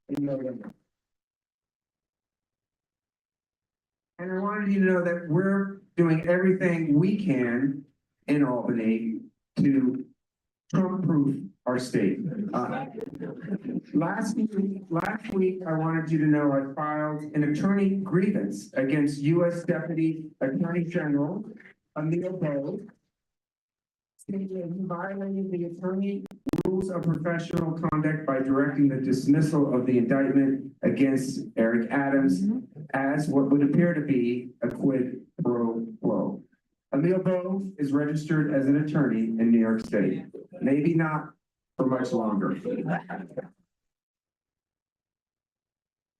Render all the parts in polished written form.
in November. And I wanted you to know that we're doing everything we can in Albany to Trump-proof our state. Last week, I wanted you to know I filed an attorney grievance against U.S. Deputy Attorney General Emil Bo, stating that he violated the attorney rules of professional conduct by directing the dismissal of the indictment against Eric Adams as what would appear to be a quid pro quo. Emil Bo is registered as an attorney in New York State. Maybe not for much longer.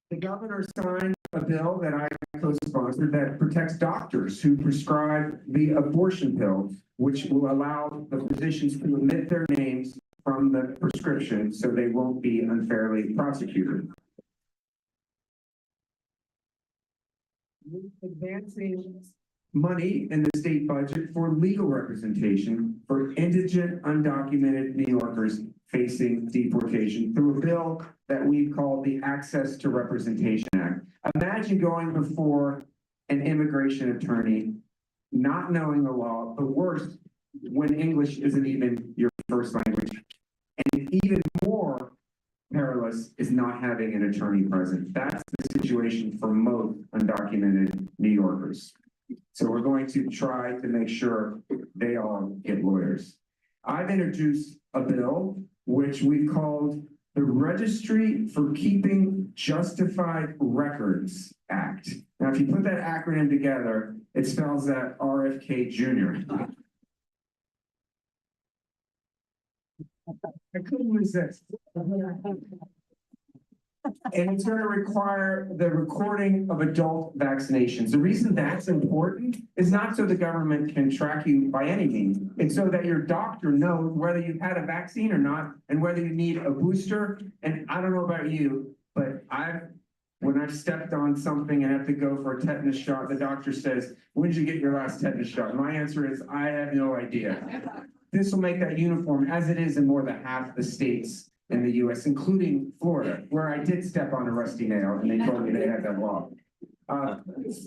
The governor signed a bill that I co-sponsored that protects doctors who prescribe the abortion pill, which will allow the physicians to omit their names from the prescription so they won't be unfairly prosecuted. Advancing money in the state budget for legal representation for indigent, undocumented New Yorkers facing deportation through a bill that we've called the Access to Representation Act. Imagine going before an immigration attorney, not knowing the law, but worse, when English isn't even your first language. And even more perilous is not having an attorney present. That's the situation for most undocumented New Yorkers. So we're going to try to make sure they all get lawyers. I've introduced a bill which we've called the Registry for Keeping Justified Records Act. Now, if you put that acronym together, it spells out RFK Jr. I couldn't resist. And it's going to require the recording of adult vaccinations. The reason that's important is not so the government can track you by any means. It's so that your doctor knows whether you've had a vaccine or not and whether you need a booster. And I don't know about you, but when I've stepped on something and have to go for a tetanus shot, the doctor says, "When did you get your last tetanus shot?" My answer is, I have no idea. This will make that uniform, as it is in more than half the states in the U.S., including Florida, where I did step on a rusty nail and they told me they had that law.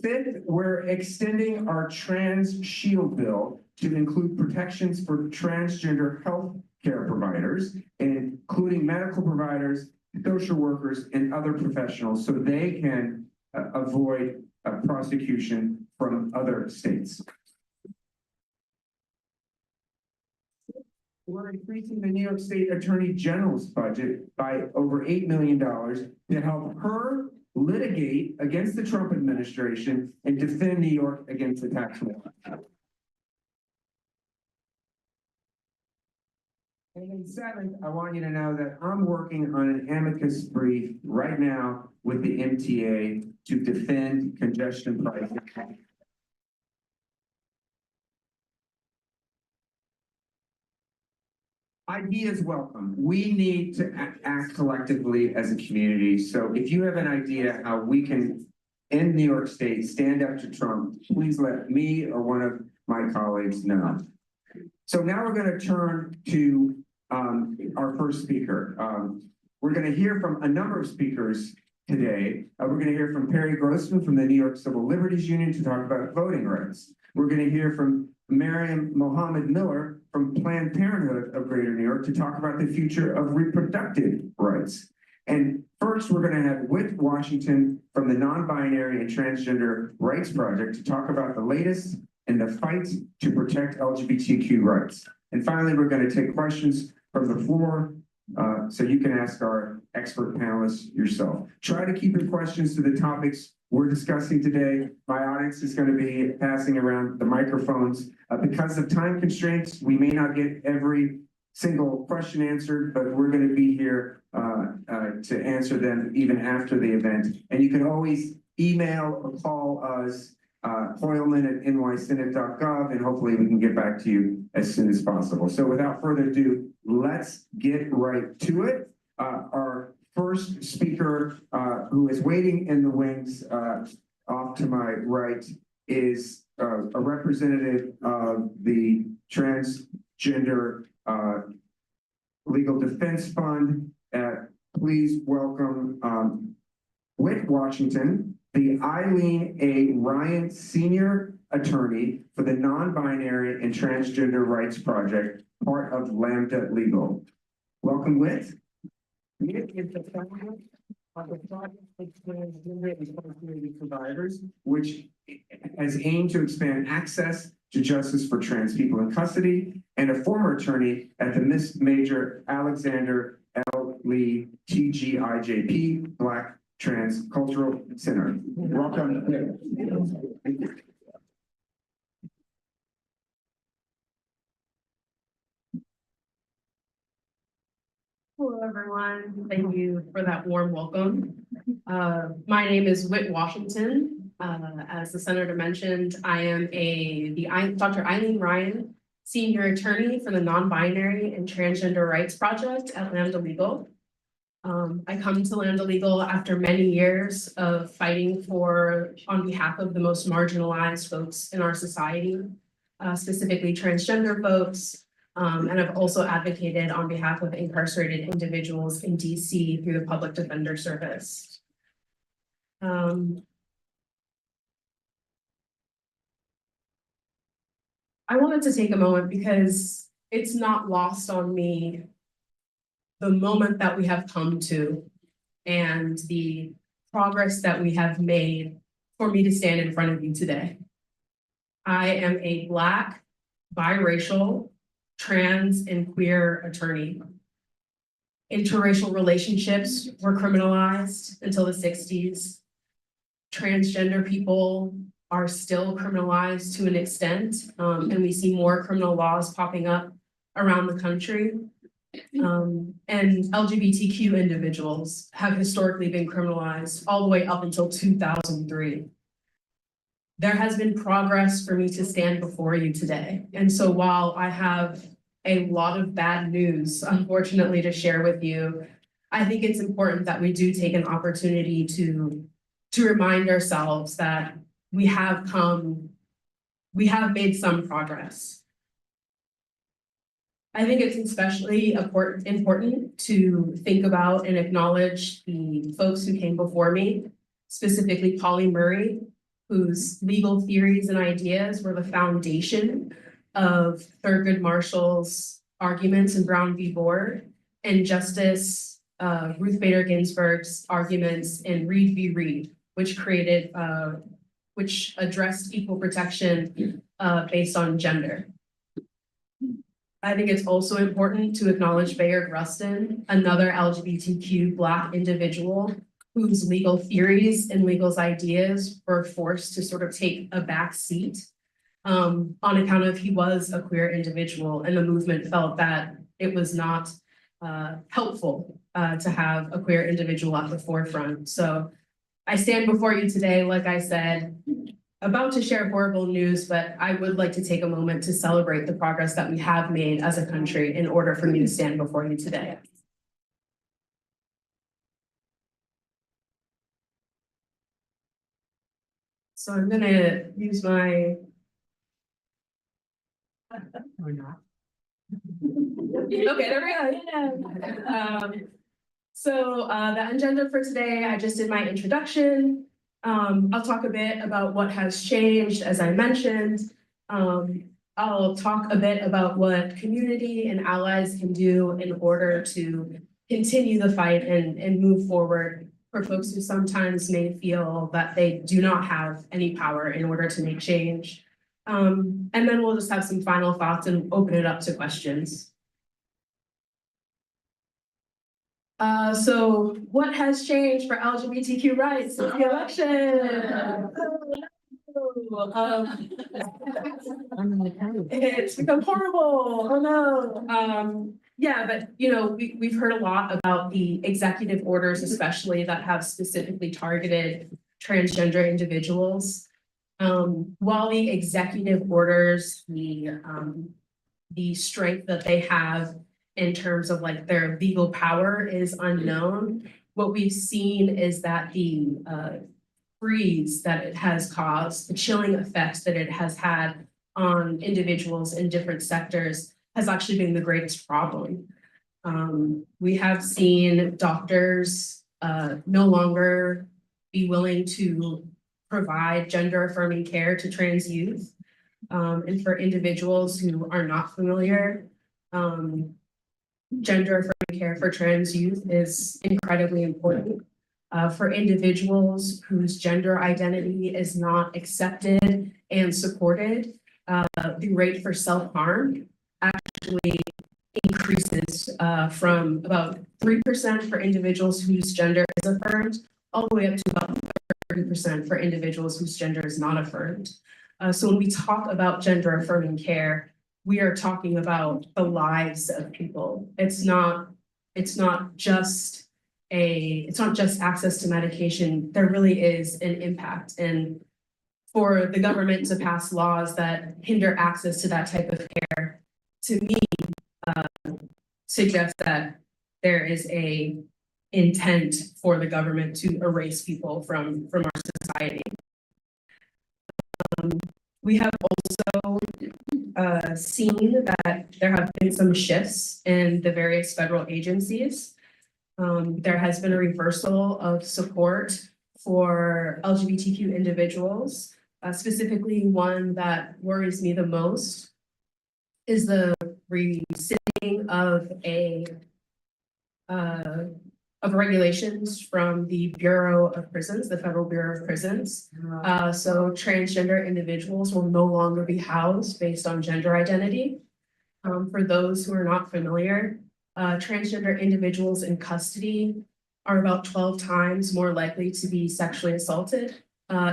Fifth, we're extending our Trans Shield bill to include protections for transgender health care providers, including medical providers, social workers, and other professionals, so they can avoid prosecution from other states. We're increasing the New York State Attorney General's budget by over $8 million to help her litigate against the Trump administration and defend New York against the tax war. And then seventh, I want you to know that I'm working on an amicus brief right now with the MTA to defend congestion pricing. Ideas welcome. We need to act collectively as a community. So if you have an idea how we can, in New York State, stand up to Trump, please let me or one of my colleagues know. So now we're going to turn to our first speaker. We're going to hear from a number of speakers today. We're going to hear from Perry Grossman from the New York Civil Liberties Union to talk about voting rights. We're going to hear from Mariam Mohammed Miller from Planned Parenthood of Greater New York to talk about the future of reproductive rights. And first, we're going to have Whit Washington from the Non-Binary and Transgender Rights Project to talk about the latest in the fight to protect LGBTQ rights. And finally, we're going to take questions from the floor, so you can ask our expert panelists yourself. Try to keep your questions to the topics we're discussing today. My audience is going to be passing around the microphones. Because of time constraints, we may not get every single question answered, but we're going to be here to answer them even after the event. And you can always email or call us, Hoylman@nysynod.gov, and hopefully we can get back to you as soon as possible. So without further ado, let's get right to it. Our first speaker, who is waiting in the wings off to my right, is a representative of the Transgender Legal Defense Fund. please welcome Whit Washington, the Eileen A. Ryan Senior Attorney for the Non-Binary and Transgender Rights Project, part of Lambda Legal. Welcome, Whit. Whit is the founder of the Project for Transgender Responsibility Providers, which has aimed to expand access to justice for trans people in custody, and a former attorney at the Miss Major Alexander L. Lee TGIJP Black Trans Cultural Center. Welcome. Hello, everyone. Thank you for that warm welcome. My name is Whit Washington. As the senator mentioned, I am Dr. Eileen Ryan, senior attorney for the Non-Binary and Transgender Rights Project at Lambda Legal. I come to Lambda Legal after many years of fighting on behalf of the most marginalized folks in our society, specifically transgender folks. And I've also advocated on behalf of incarcerated individuals in DC through the Public Defender Service. I wanted to take a moment because it's not lost on me the moment that we have come to and the progress that we have made for me to stand in front of you today. I am a Black, biracial, trans, and queer attorney. Interracial relationships were criminalized until the 60s. Transgender people are still criminalized to an extent, and we see more criminal laws popping up around the country. And LGBTQ individuals have historically been criminalized all the way up until 2003. There has been progress for me to stand before you today. And so while I have a lot of bad news, unfortunately, to share with you, I think it's important that we do take an opportunity to remind ourselves that we have made some progress. I think it's especially important to think about and acknowledge the folks who came before me, specifically Polly Murray, whose legal theories and ideas were the foundation of Thurgood Marshall's arguments in Brown v. Board, and Justice Ruth Bader Ginsburg's arguments in Reed v. Reed, which addressed equal protection based on gender. I think it's also important to acknowledge Bayard Rustin, another LGBTQ Black individual whose legal theories and legal ideas were forced to sort of take a back seat on account of he was a queer individual, and the movement felt that it was not helpful to have a queer individual at the forefront. So I stand before you today, like I said, about to share horrible news, but I would like to take a moment to celebrate the progress that we have made as a country in order for me to stand before you today. So I'm gonna use my or not. Okay, there we go. So the agenda for today, I just did my introduction. I'll talk a bit about what has changed, as I mentioned. I'll talk a bit about what community and allies can do in order to continue the fight and move forward for folks who sometimes may feel that they do not have any power in order to make change. And then we'll just have some final thoughts and open it up to questions. So what has changed for LGBTQ rights since the election? It's become horrible. Oh no. Yeah, but we've heard a lot about the executive orders, especially that have specifically targeted transgender individuals. While the executive orders, the strength that they have in terms of like their legal power is unknown, what we've seen is that the freeze that it has caused, the chilling effects that it has had on individuals in different sectors has actually been the greatest problem. We have seen doctors no longer be willing to provide gender affirming care to trans youth. And for individuals who are not familiar, gender affirming care for trans youth is incredibly important. For individuals whose gender identity is not accepted and supported, the rate for self-harm actually increases from about 3% for individuals whose gender is affirmed, all the way up to about 30% for individuals whose gender is not affirmed. So when we talk about gender affirming care, we are talking about the lives of people. It's not just access to medication. There really is an impact. And for the government to pass laws that hinder access to that type of care, to me, suggests that there is a intent for the government to erase people from our society. We have also seen that there have been some shifts in the various federal agencies. There has been a reversal of support for LGBTQ individuals. Specifically, one that worries me the most is the rescinding of regulations from the Bureau of Prisons, the Federal Bureau of Prisons. So transgender individuals will no longer be housed based on gender identity. For those who are not familiar, transgender individuals in custody are about 12 times more likely to be sexually assaulted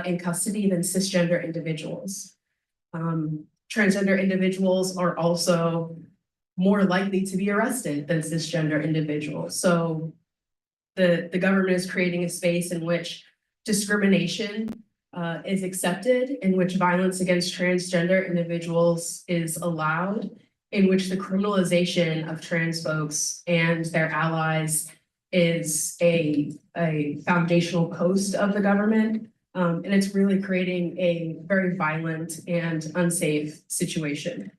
in custody than cisgender individuals. Transgender individuals are also more likely to be arrested than cisgender individuals. So the government is creating a space in which discrimination is accepted, in which violence against transgender individuals is allowed, in which the criminalization of trans folks and their allies is a foundational post of the government. And it's really creating a very violent and unsafe situation.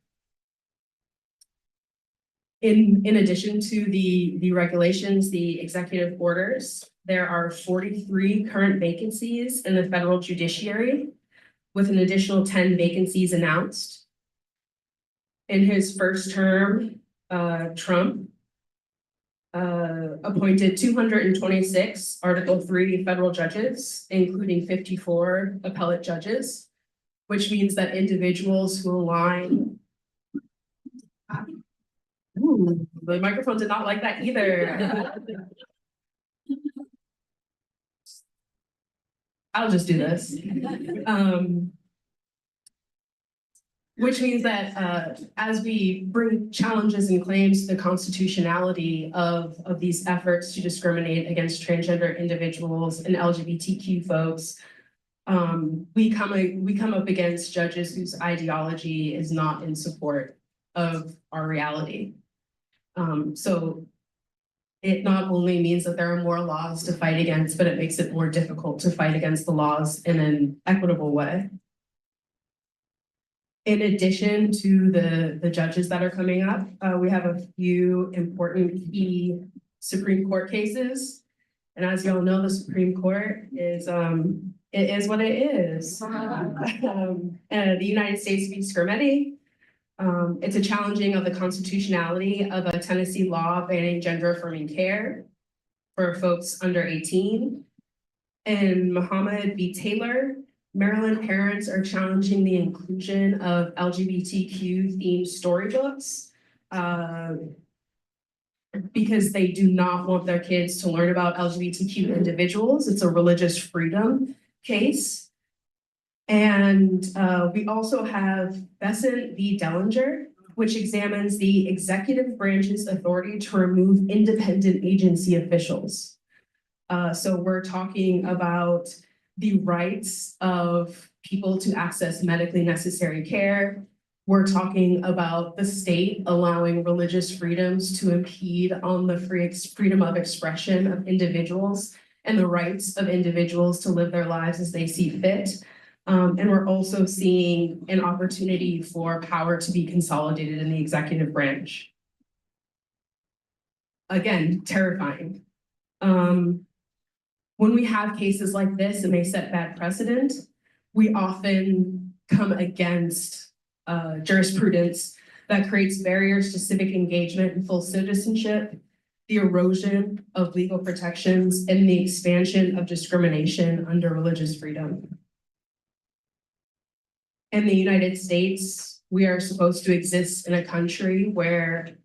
In addition to the regulations, the executive orders, there are 43 current vacancies in the federal judiciary, with an additional 10 vacancies announced. In his first term, Trump appointed 226 Article 3 federal judges, including 54 appellate judges, which means that individuals who align. Ooh, the microphone did not like that either. I'll just do this. Which means that as we bring challenges and claims to the constitutionality of these efforts to discriminate against transgender individuals and LGBTQ folks, we come up against judges whose ideology is not in support of our reality. So it not only means that there are more laws to fight against, but it makes it more difficult to fight against the laws in an equitable way. In addition to the judges that are coming up, we have a few important key Supreme Court cases. And as you all know, the Supreme Court is it is what it is. The United States v. Scrimetti. It's a challenging of the constitutionality of a Tennessee law banning gender affirming care for folks under 18. In Muhammad v. Taylor, Maryland parents are challenging the inclusion of LGBTQ themed storybooks because they do not want their kids to learn about LGBTQ individuals. It's a religious freedom case. And we also have Besant v. Dellinger, which examines the executive branch's authority to remove independent agency officials. So we're talking about the rights of people to access medically necessary care. We're talking about the state allowing religious freedoms to impede on the freedom of expression of individuals and the rights of individuals to live their lives as they see fit. And we're also seeing an opportunity for power to be consolidated in the executive branch. again, terrifying. When we have cases like this and they set bad precedent, we often come against jurisprudence that creates barriers to civic engagement and full citizenship, the erosion of legal protections, and the expansion of discrimination under religious freedom. In the United States, we are supposed to exist in a country where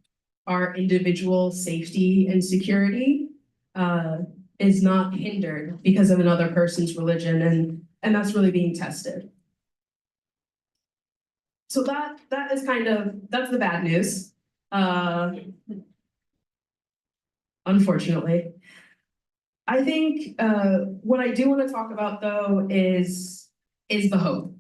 our individual safety and security is not hindered because of another person's religion, and that's really being tested. So that is that's the bad news. Unfortunately. I think what I do want to talk about though is the hope.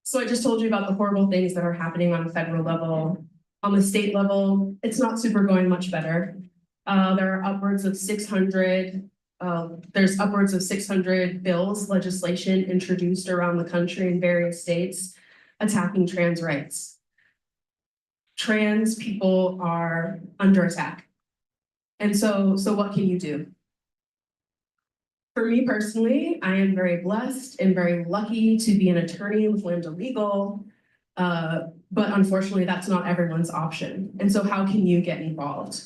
So I just told you about the horrible things that are happening on a federal level. On the state level, it's not super going much better. There are upwards of 600, there's upwards of 600 bills, legislation introduced around the country in various states attacking trans rights. Trans people are under attack. And so what can you do? For me personally, I am very blessed and very lucky to be an attorney with Lambda Legal, but unfortunately that's not everyone's option. And so how can you get involved?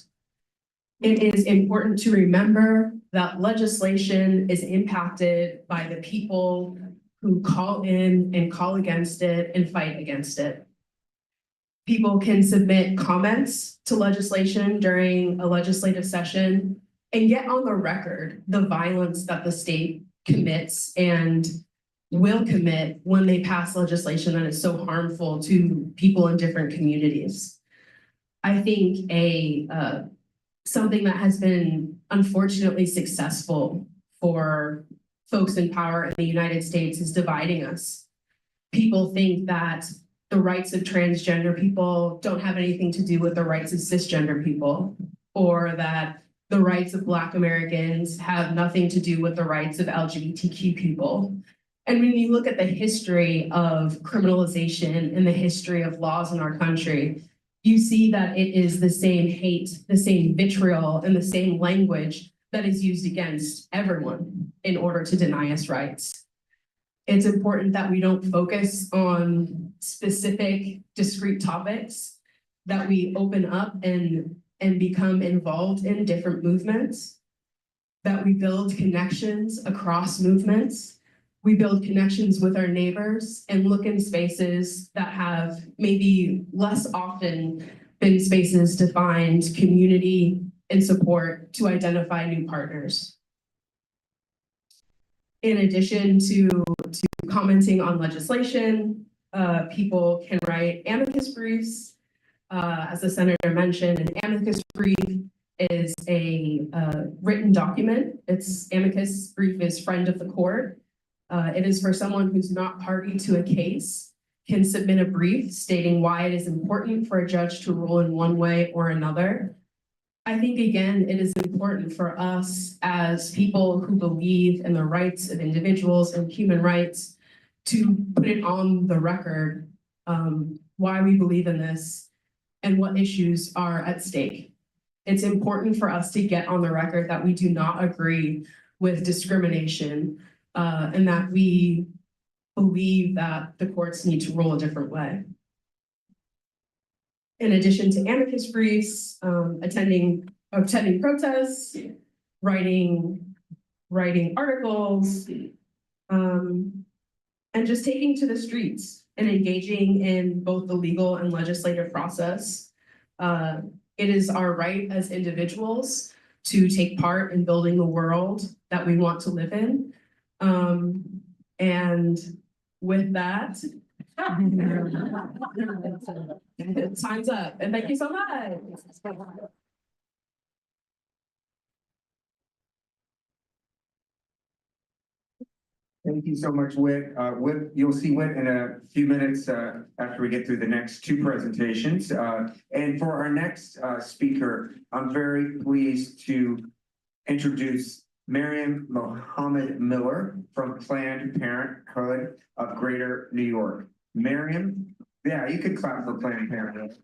It is important to remember that legislation is impacted by the people who call in and call against it and fight against it. People can submit comments to legislation during a legislative session and get on the record the violence that the state commits and will commit when they pass legislation that is so harmful to people in different communities. I think something that has been unfortunately successful for folks in power in the United States is dividing us. People think that the rights of transgender people don't have anything to do with the rights of cisgender people, or that the rights of Black Americans have nothing to do with the rights of LGBTQ people. And when you look at the history of criminalization and the history of laws in our country, you see that it is the same hate, the same vitriol, and the same language that is used against everyone in order to deny us rights. It's important that we don't focus on specific discrete topics, that we open up and become involved in different movements, that we build connections across movements. We build connections with our neighbors and look in spaces that have maybe less often been spaces to find community and support to identify new partners. In addition to commenting on legislation, people can write amicus briefs. As the senator mentioned, an amicus brief is a written document. Amicus brief is friend of the court. It is for someone who's not party to a case, can submit a brief stating why it is important for a judge to rule in one way or another. I think, again, it is important for us as people who believe in the rights of individuals and human rights to put it on the record why we believe in this and what issues are at stake. It's important for us to get on the record that we do not agree with discrimination and that we believe that the courts need to rule a different way. In addition to amicus briefs, attending protests, writing articles, and just taking to the streets and engaging in both the legal and legislative process. It is our right as individuals to take part in building the world that we want to live in. And with that, time's up, and thank you so much. Thank you so much, Whit. You'll see Whit in a few minutes after we get through the next two presentations. And for our next speaker, I'm very pleased to introduce Miriam Mohammed Miller from Planned Parenthood of Greater New York. Miriam, yeah, you could clap for Planned Parenthood.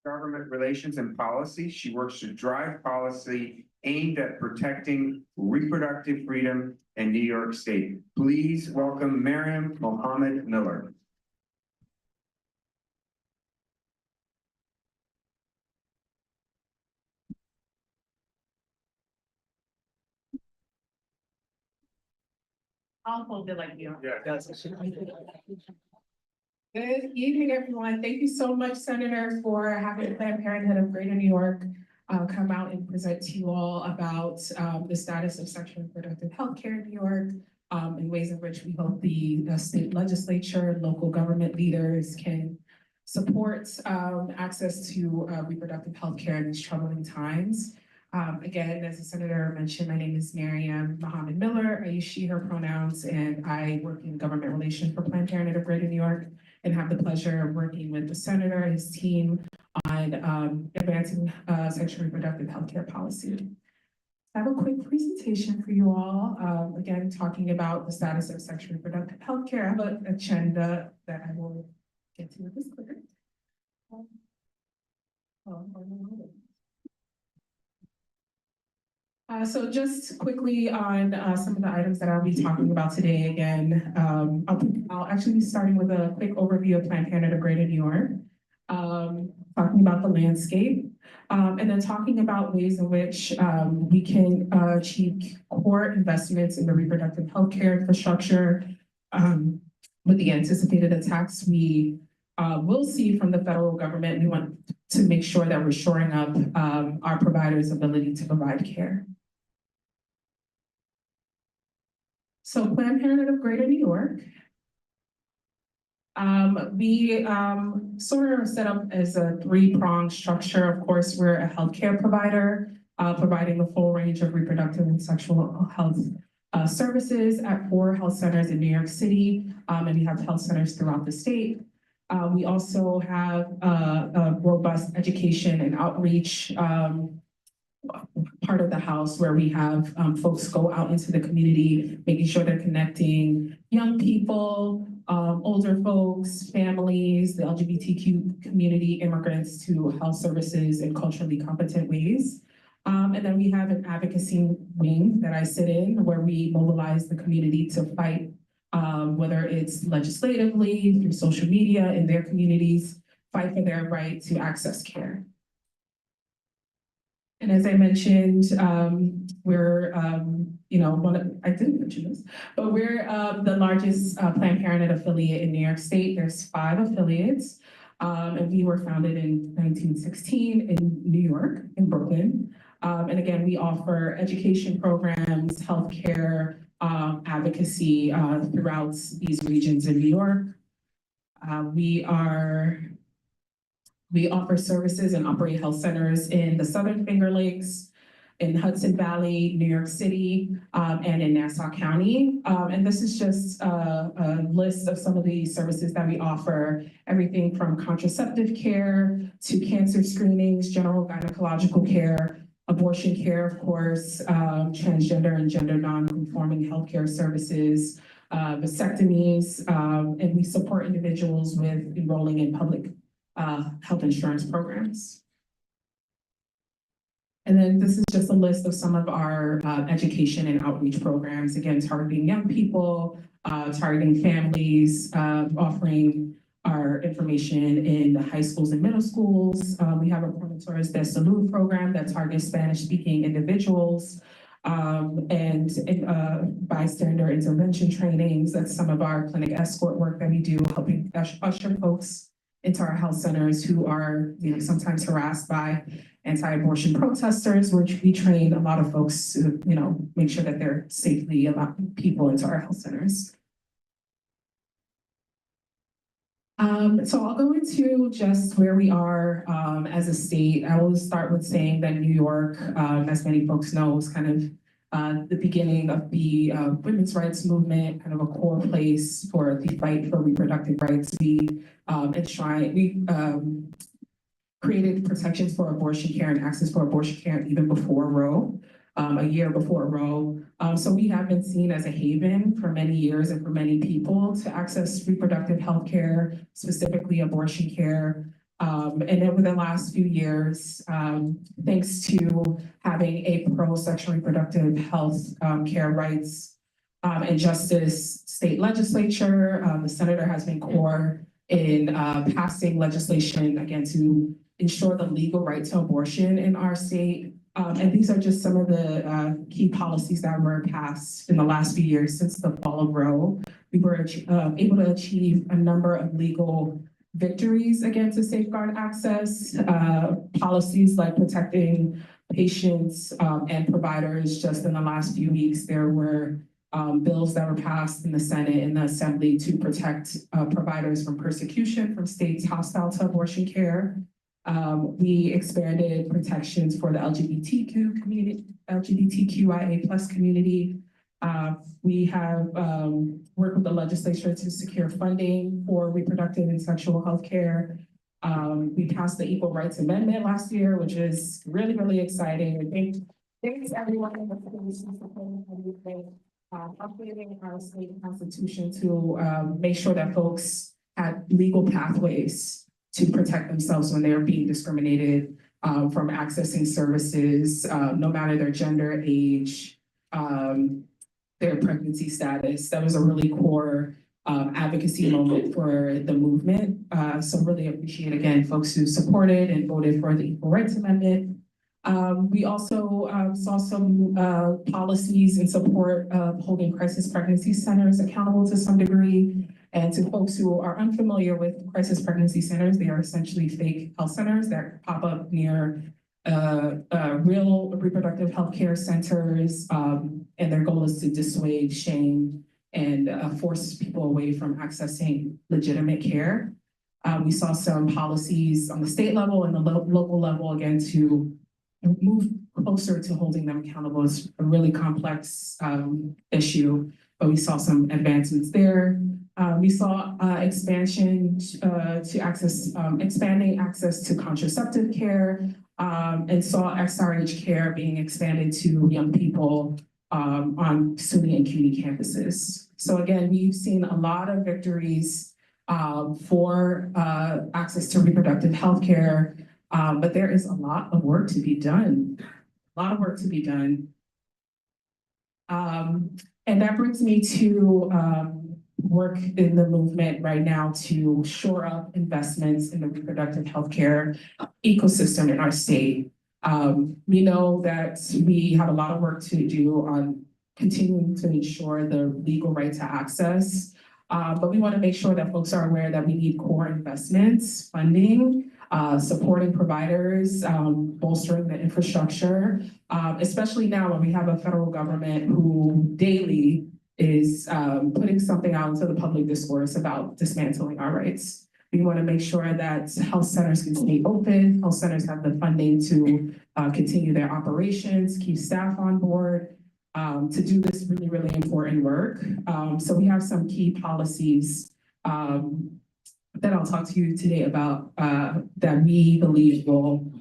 Government Relations and Policy. She works to drive policy aimed at protecting reproductive freedom in New York State. Please welcome Miriam Mohammed Miller. I'll hold it like you. Yeah. Good evening, everyone. Thank you so much, Senator, for having Planned Parenthood of Greater New York come out and present to you all about the status of sexual and reproductive health care in New York, in ways in which we hope the state legislature and local government leaders can support access to reproductive health care in these troubling times. Again, as the Senator mentioned, my name is Miriam Mohammed Miller. I use she, her pronouns, and I work in government relations for Planned Parenthood of Greater New York and have the pleasure of working with the Senator and his team on advancing sexual and reproductive healthcare policy. I have a quick presentation for you all, again, talking about the status of sexual and reproductive healthcare. I have an agenda that I will get to this quicker. So just quickly on some of the items that I'll be talking about today. Again, I'll actually be starting with a quick overview of Planned Parenthood of Greater New York, talking about the landscape, and then talking about ways in which we can achieve core investments in the reproductive healthcare infrastructure with the anticipated attacks we will see from the federal government. We want to make sure that we're shoring up our providers' ability to provide care. So Planned Parenthood of Greater New York, we sort of set up as a three-pronged structure. Of course, we're a healthcare provider, providing a full range of reproductive and sexual health services at 4 health centers in New York City, and we have health centers throughout the state. We also have a robust education and outreach part of the house where we have folks go out into the community, making sure they're connecting young people, older folks, families, the LGBTQ community, immigrants to health services in culturally competent ways. And then we have an advocacy wing that I sit in where we mobilize the community to fight, whether it's legislatively, through social media in their communities, fight for their right to access care. And as I mentioned, we're, I didn't mention this, but we're the largest Planned Parenthood affiliate in New York State. There's 5 affiliates, and we were founded in 1916 in New York, in Brooklyn. And again, we offer education programs, healthcare, advocacy throughout these regions in New York. We offer services and operate health centers in the Southern Finger Lakes, in Hudson Valley, New York City, and in Nassau County. And this is just a list of some of the services that we offer, everything from contraceptive care to cancer screenings, general gynecological care, abortion care, of course, transgender and gender non-conforming healthcare services, vasectomies, and we support individuals with enrolling in public health insurance programs. And then this is just a list of some of our education and outreach programs, again, targeting young people, targeting families, offering our information in the high schools and middle schools. We have a Promotores de Salud program that targets Spanish-speaking individuals, and bystander intervention trainings. That's some of our clinic escort work that we do, helping usher folks into our health centers who are, sometimes harassed by anti-abortion protesters, which we train a lot of folks to, make sure that they're safely allowing people into our health centers. So I'll go into just where we are as a state. I will start with saying that New York, as many folks know, is kind of the beginning of the women's rights movement, kind of a core place for the fight for reproductive rights. We created protections for abortion care and access for abortion care even before Roe, a year before Roe. So we have been seen as a haven for many years and for many people to access reproductive health care, specifically abortion care. And over the last few years, thanks to having a pro-sexual reproductive health care rights and justice state legislature, the senator has been core in passing legislation, again, to ensure the legal right to abortion in our state. And these are just some of the key policies that were passed in the last few years since the fall of Roe. We were able to achieve a number of legal victories, again, to safeguard access, policies like protecting patients and providers. Just in the last few weeks, there were bills that were passed in the Senate and the Assembly to protect providers from persecution from states hostile to abortion care. We expanded protections for the LGBTQ community, LGBTQIA plus community. We have worked with the legislature to secure funding for reproductive and sexual health care. We passed the Equal Rights Amendment last year, which is really, really exciting. I thanks everyone in the community for updating our state constitution to make sure that folks had legal pathways to protect themselves when they are being discriminated from accessing services, no matter their gender, age, their pregnancy status. That was a really core advocacy moment for the movement. So really appreciate, again, folks who supported and voted for the Equal Rights Amendment. We also saw some policies in support of holding crisis pregnancy centers accountable to some degree. And to folks who are unfamiliar with crisis pregnancy centers, they are essentially fake health centers that pop up near real reproductive health care centers. And their goal is to dissuade, shame, and force people away from accessing legitimate care. We saw some policies on the state level and the local level, again, to move closer to holding them accountable. It's a really complex issue, but we saw some advancements there. We saw expansion to access, expanding access to contraceptive care, and saw XRH care being expanded to young people on SUNY and CUNY campuses. So again, we've seen a lot of victories for access to reproductive health care, but there is a lot of work to be done, And that brings me to work in the movement right now to shore up investments in the reproductive healthcare ecosystem in our state. We know that we have a lot of work to do on continuing to ensure the legal right to access, but we want to make sure that folks are aware that we need core investments, funding, supporting providers, bolstering the infrastructure, especially now when we have a federal government who daily is putting something out into the public discourse about dismantling our rights. We want to make sure that health centers can stay open, health centers have the funding to continue their operations, keep staff on board, to do this really, really important work. So we have some key policies that I'll talk to you today about that we believe will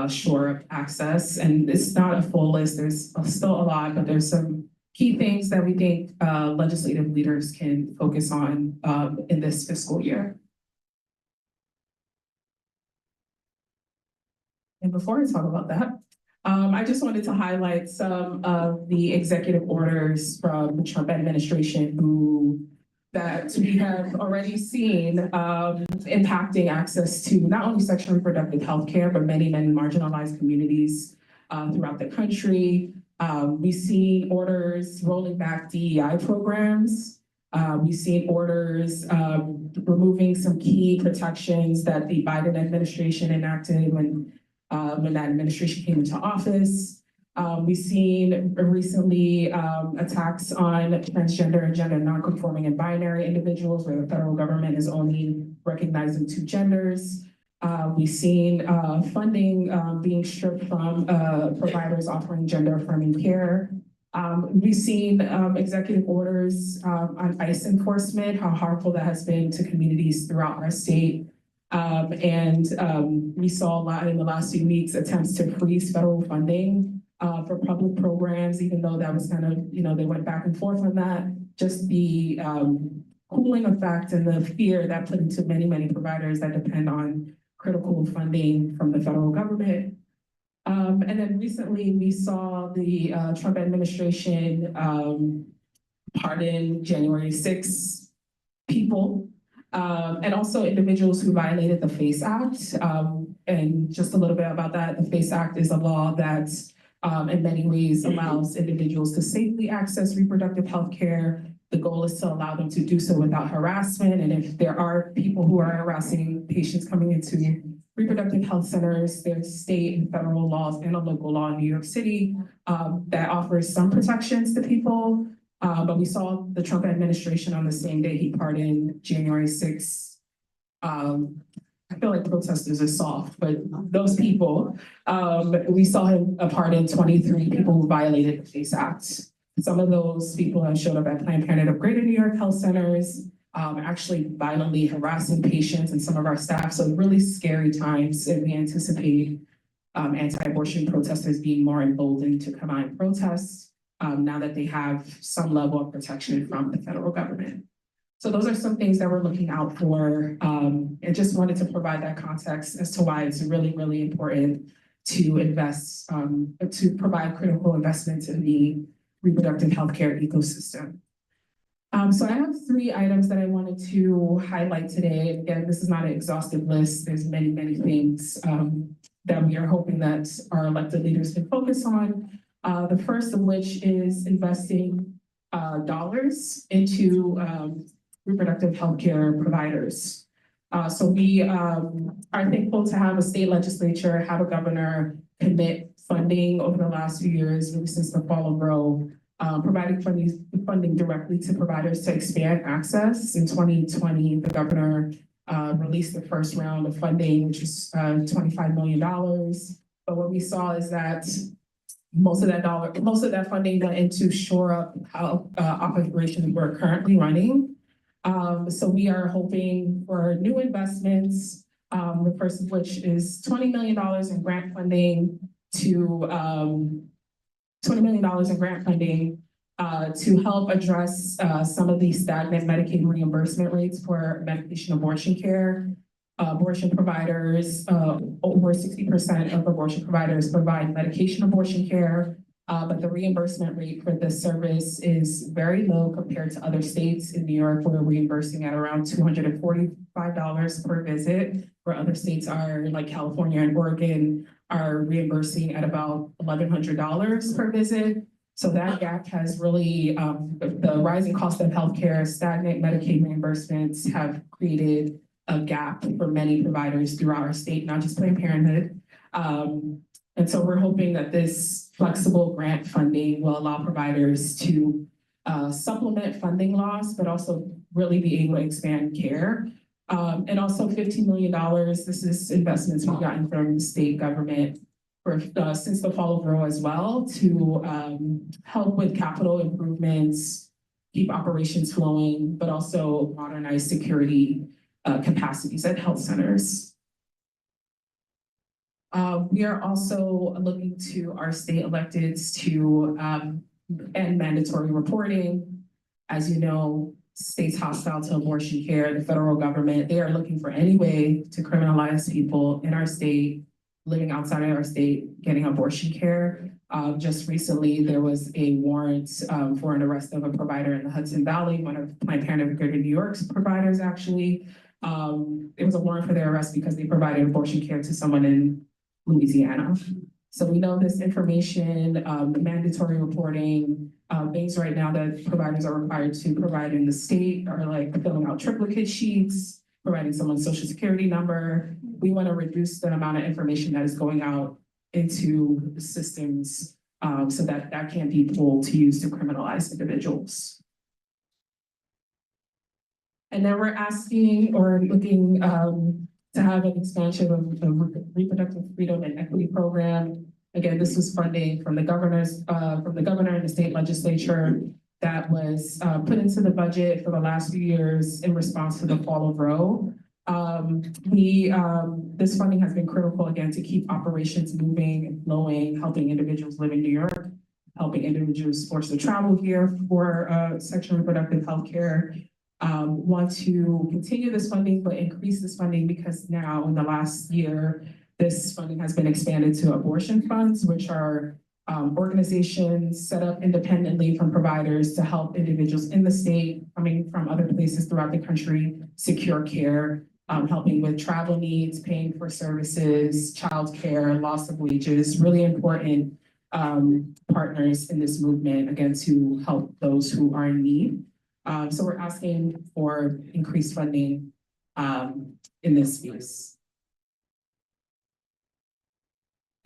shore up access. And it's not a full list, there's still a lot, but there's some key things that we think legislative leaders can focus on in this fiscal year. And before I talk about that, I just wanted to highlight some of the executive orders from the Trump administration that we have already seen impacting access to not only sexual and reproductive health care, but many marginalized communities throughout the country. We've seen orders rolling back DEI programs. We've seen orders removing some key protections that the Biden administration enacted when that administration came into office. We've seen recently attacks on transgender and gender nonconforming and binary individuals where the federal government is only recognizing two genders. We've seen funding being stripped from providers offering gender affirming care. We've seen executive orders on ICE enforcement, how harmful that has been to communities throughout our state. We saw a lot in the last few weeks attempts to freeze federal funding for public programs, even though that was kind of, they went back and forth on that. Just the cooling effect and the fear that put into many providers that depend on critical funding from the federal government. And then recently we saw the Trump administration pardon January 6 people and also individuals who violated the FACE Act. And just a little bit about that, the FACE Act is a law that in many ways allows individuals to safely access reproductive health care. The goal is to allow them to do so without harassment. And if there are people who are harassing patients coming into reproductive health centers, there's state and federal laws and a local law in New York City that offers some protections to people. But we saw the Trump administration on the same day he pardoned January 6th. I feel like protesters are soft, but those people, we saw him pardon 23 people who violated the FACE Act. Some of those people have showed up at Planned Parenthood of Greater New York health centers, actually violently harassing patients and some of our staff. So really scary times, and we anticipate anti-abortion protesters being more emboldened to come out and protest now that they have some level of protection from the federal government. So those are some things that we're looking out for. And just wanted to provide that context as to why it's really, really important to invest, to provide critical investments in the reproductive healthcare ecosystem. So I have 3 items that I wanted to highlight today. Again, this is not an exhaustive list. There's many, many things that we are hoping that our elected leaders can focus on. The first of which is investing dollars into reproductive healthcare providers. So we are thankful to have a state legislature, have a governor commit funding over the last few years, really since the fall of Roe, providing funding directly to providers to expand access. In 2020, the governor released the first round of funding, which is $25 million. But what we saw is that most of that funding went into shore up how operations we're currently running. So we are hoping for new investments, the first of which is $20 million in grant funding to help address some of these stagnant Medicaid reimbursement rates for medication abortion care. Abortion providers, over 60% of abortion providers provide medication abortion care, but the reimbursement rate for this service is very low compared to other states. In New York, we're reimbursing at around $245 per visit, where other states are, like California and Oregon, are reimbursing at about $1,100 per visit. So that gap has really, the rising cost of healthcare, stagnant Medicaid reimbursements have created a gap for many providers throughout our state, not just Planned Parenthood. And so we're hoping that this flexible grant funding will allow providers to supplement funding loss, but also really be able to expand care. And also $15 million, this is investments we've gotten from the state government for, since the fall of Roe as well, to help with capital improvements, keep operations flowing, but also modernize security capacities at health centers. We are also looking to our state electeds to end mandatory reporting. As you know, states hostile to abortion care, the federal government, they are looking for any way to criminalize people in our state, living outside of our state, getting abortion care. Just recently, there was a warrant for an arrest of a provider in the Hudson Valley, one of Planned Parenthood of Greater New York's providers, actually. It was a warrant for their arrest because they provided abortion care to someone in Louisiana. So we know this information, the mandatory reporting, things right now that providers are required to provide in the state are like filling out triplicate sheets, providing someone's social security number. We want to reduce the amount of information that is going out into the systems so that that can't be pulled to use to criminalize individuals. And then we're asking or looking to have an expansion of the reproductive freedom and equity program. Again, this was funding from the governor and the state legislature that was put into the budget for the last few years in response to the fall of Roe. This funding has been critical again to keep operations moving and flowing, helping individuals live in New York, helping individuals forced to travel here for sexual and reproductive health care. want to continue this funding, but increase this funding because now in the last year, this funding has been expanded to abortion funds, which are organizations set up independently from providers to help individuals in the state coming from other places throughout the country secure care, helping with travel needs, paying for services, childcare, loss of wages, really important partners in this movement, again, to help those who are in need. So we're asking for increased funding in this space.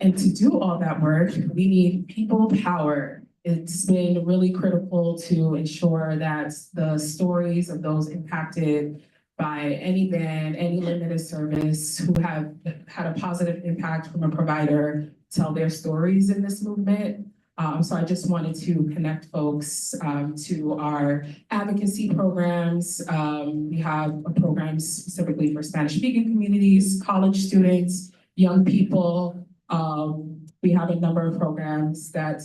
And to do all that work, we need people power. It's been really critical to ensure that the stories of those impacted by any ban, any limited service, who have had a positive impact from a provider, tell their stories in this movement. So I just wanted to connect folks to our advocacy programs. We have a program specifically for Spanish-speaking communities, college students, young people. We have a number of programs that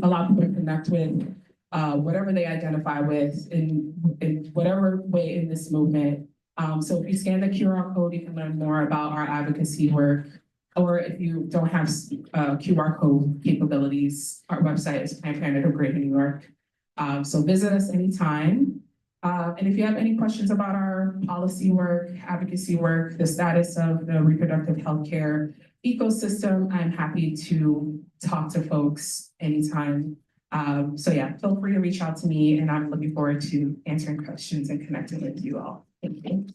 allow people to connect with whatever they identify with in whatever way in this movement. So if you scan the QR code, you can learn more about our advocacy work. Or if you don't have QR code capabilities, our website is Planned Parenthood of Greater New York. So visit us anytime. And if you have any questions about our policy work, advocacy work, the status of the reproductive healthcare ecosystem, I'm happy to talk to folks anytime. So yeah, feel free to reach out to me, and I'm looking forward to answering questions and connecting with you all. Thank you.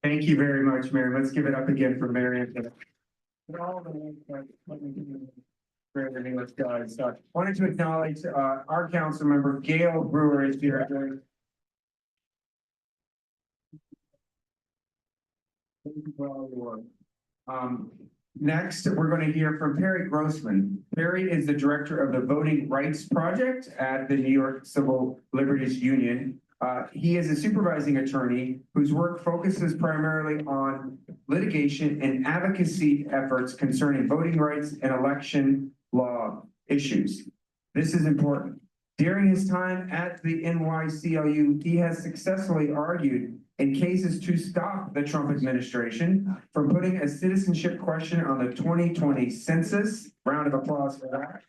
Thank you very much, Mary. Let's give it up again for Mary. Wanted to acknowledge our council member, Gail Brewer, is here. Next, we're going to hear from Perry Grossman. Perry is the director of the Voting Rights Project at the New York Civil Liberties Union. He is a supervising attorney whose work focuses primarily on litigation and advocacy efforts concerning voting rights and election law issues. This is important. During his time at the NYCLU, he has successfully argued in cases to stop the Trump administration from putting a citizenship question on the 2020 census. Round of applause for that.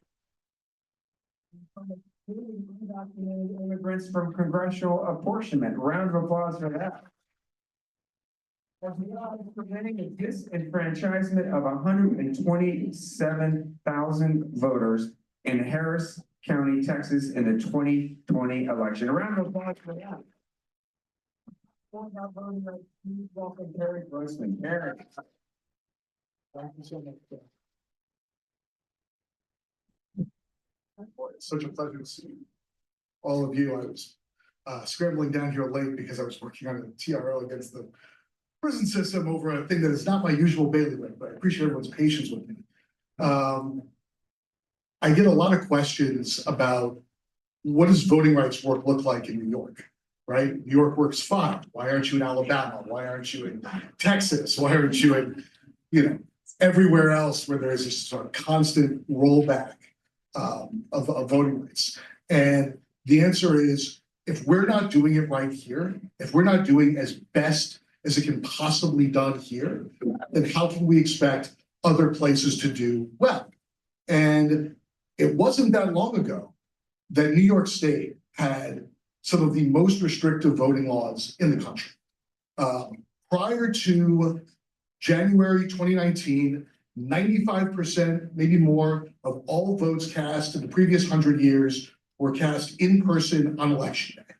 Undocumented immigrants from congressional apportionment. Round of applause for that. As well as preventing a disenfranchisement of 127,000 voters in Harris County, Texas in the 2020 election. A round of applause for that. Welcome, Perry Grossman. Perry. Thank you so much. It's such a pleasure to see all of you. I was scrambling down here late because I was working on a TRO against the prison system over a thing that is not my usual bailiwick, but I appreciate everyone's patience with me. I get a lot of questions about what does voting rights work look like in New York, right? New York works fine. Why aren't you in Alabama? Why aren't you in Texas? Why aren't you in, everywhere else where there is this sort of constant rollback of voting rights? And the answer is, if we're not doing it right here, if we're not doing as best as it can possibly done here, then how can we expect other places to do well? And it wasn't that long ago that New York State had some of the most restrictive voting laws in the country. Prior to January 2019, 95%, maybe more, of all votes cast in the previous 100 years were cast in person on election day,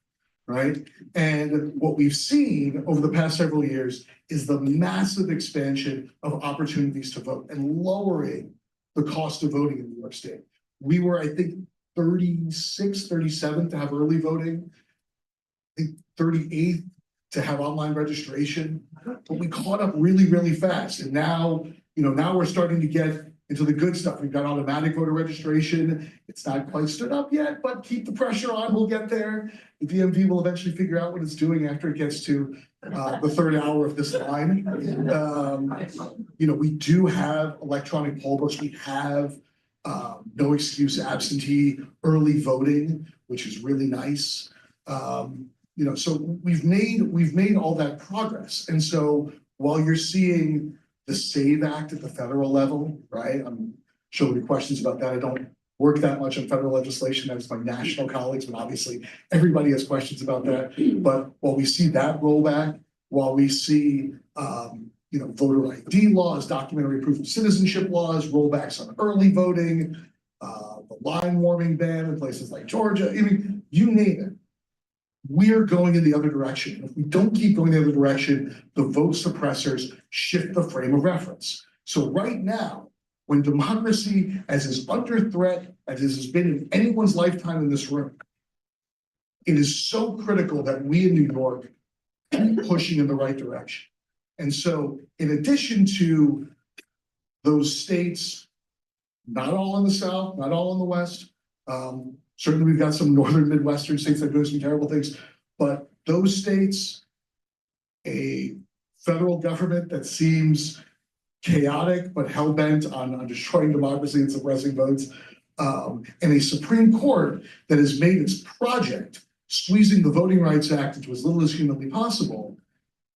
right? And what we've seen over the past several years is the massive expansion of opportunities to vote and lowering the cost of voting in New York State. We were, I think, 36, 37 to have early voting, I think 38 to have online registration, but we caught up really, really fast. And now, now we're starting to get into the good stuff. We've got automatic voter registration. It's not quite stood up yet, but keep the pressure on, we'll get there. The DMV will eventually figure out what it's doing after it gets to the third hour of this line. We do have electronic poll books. We have no excuse absentee early voting, which is really nice. So we've made all that progress. And so while you're seeing the SAVE Act at the federal level, right? I'm sure there'll be questions about that. I don't work that much on federal legislation. That's my national colleagues, but obviously everybody has questions about that. But while we see that rollback, while we see voter ID laws, documentary proof of citizenship laws, rollbacks on early voting, the line warming ban in places like Georgia, I mean, you name it. We're going in the other direction. If we don't keep going the other direction, the vote suppressors shift the frame of reference. So right now, when democracy is under threat, as it has been in anyone's lifetime in this room, it is so critical that we in New York keep pushing in the right direction. And so in addition to those states, not all in the South, not all in the West, certainly we've got some northern Midwestern states that do some terrible things, but those states, a federal government that seems chaotic but hell-bent on destroying democracy and suppressing votes, and a Supreme Court that has made its project squeezing the Voting Rights Act into as little as humanly possible.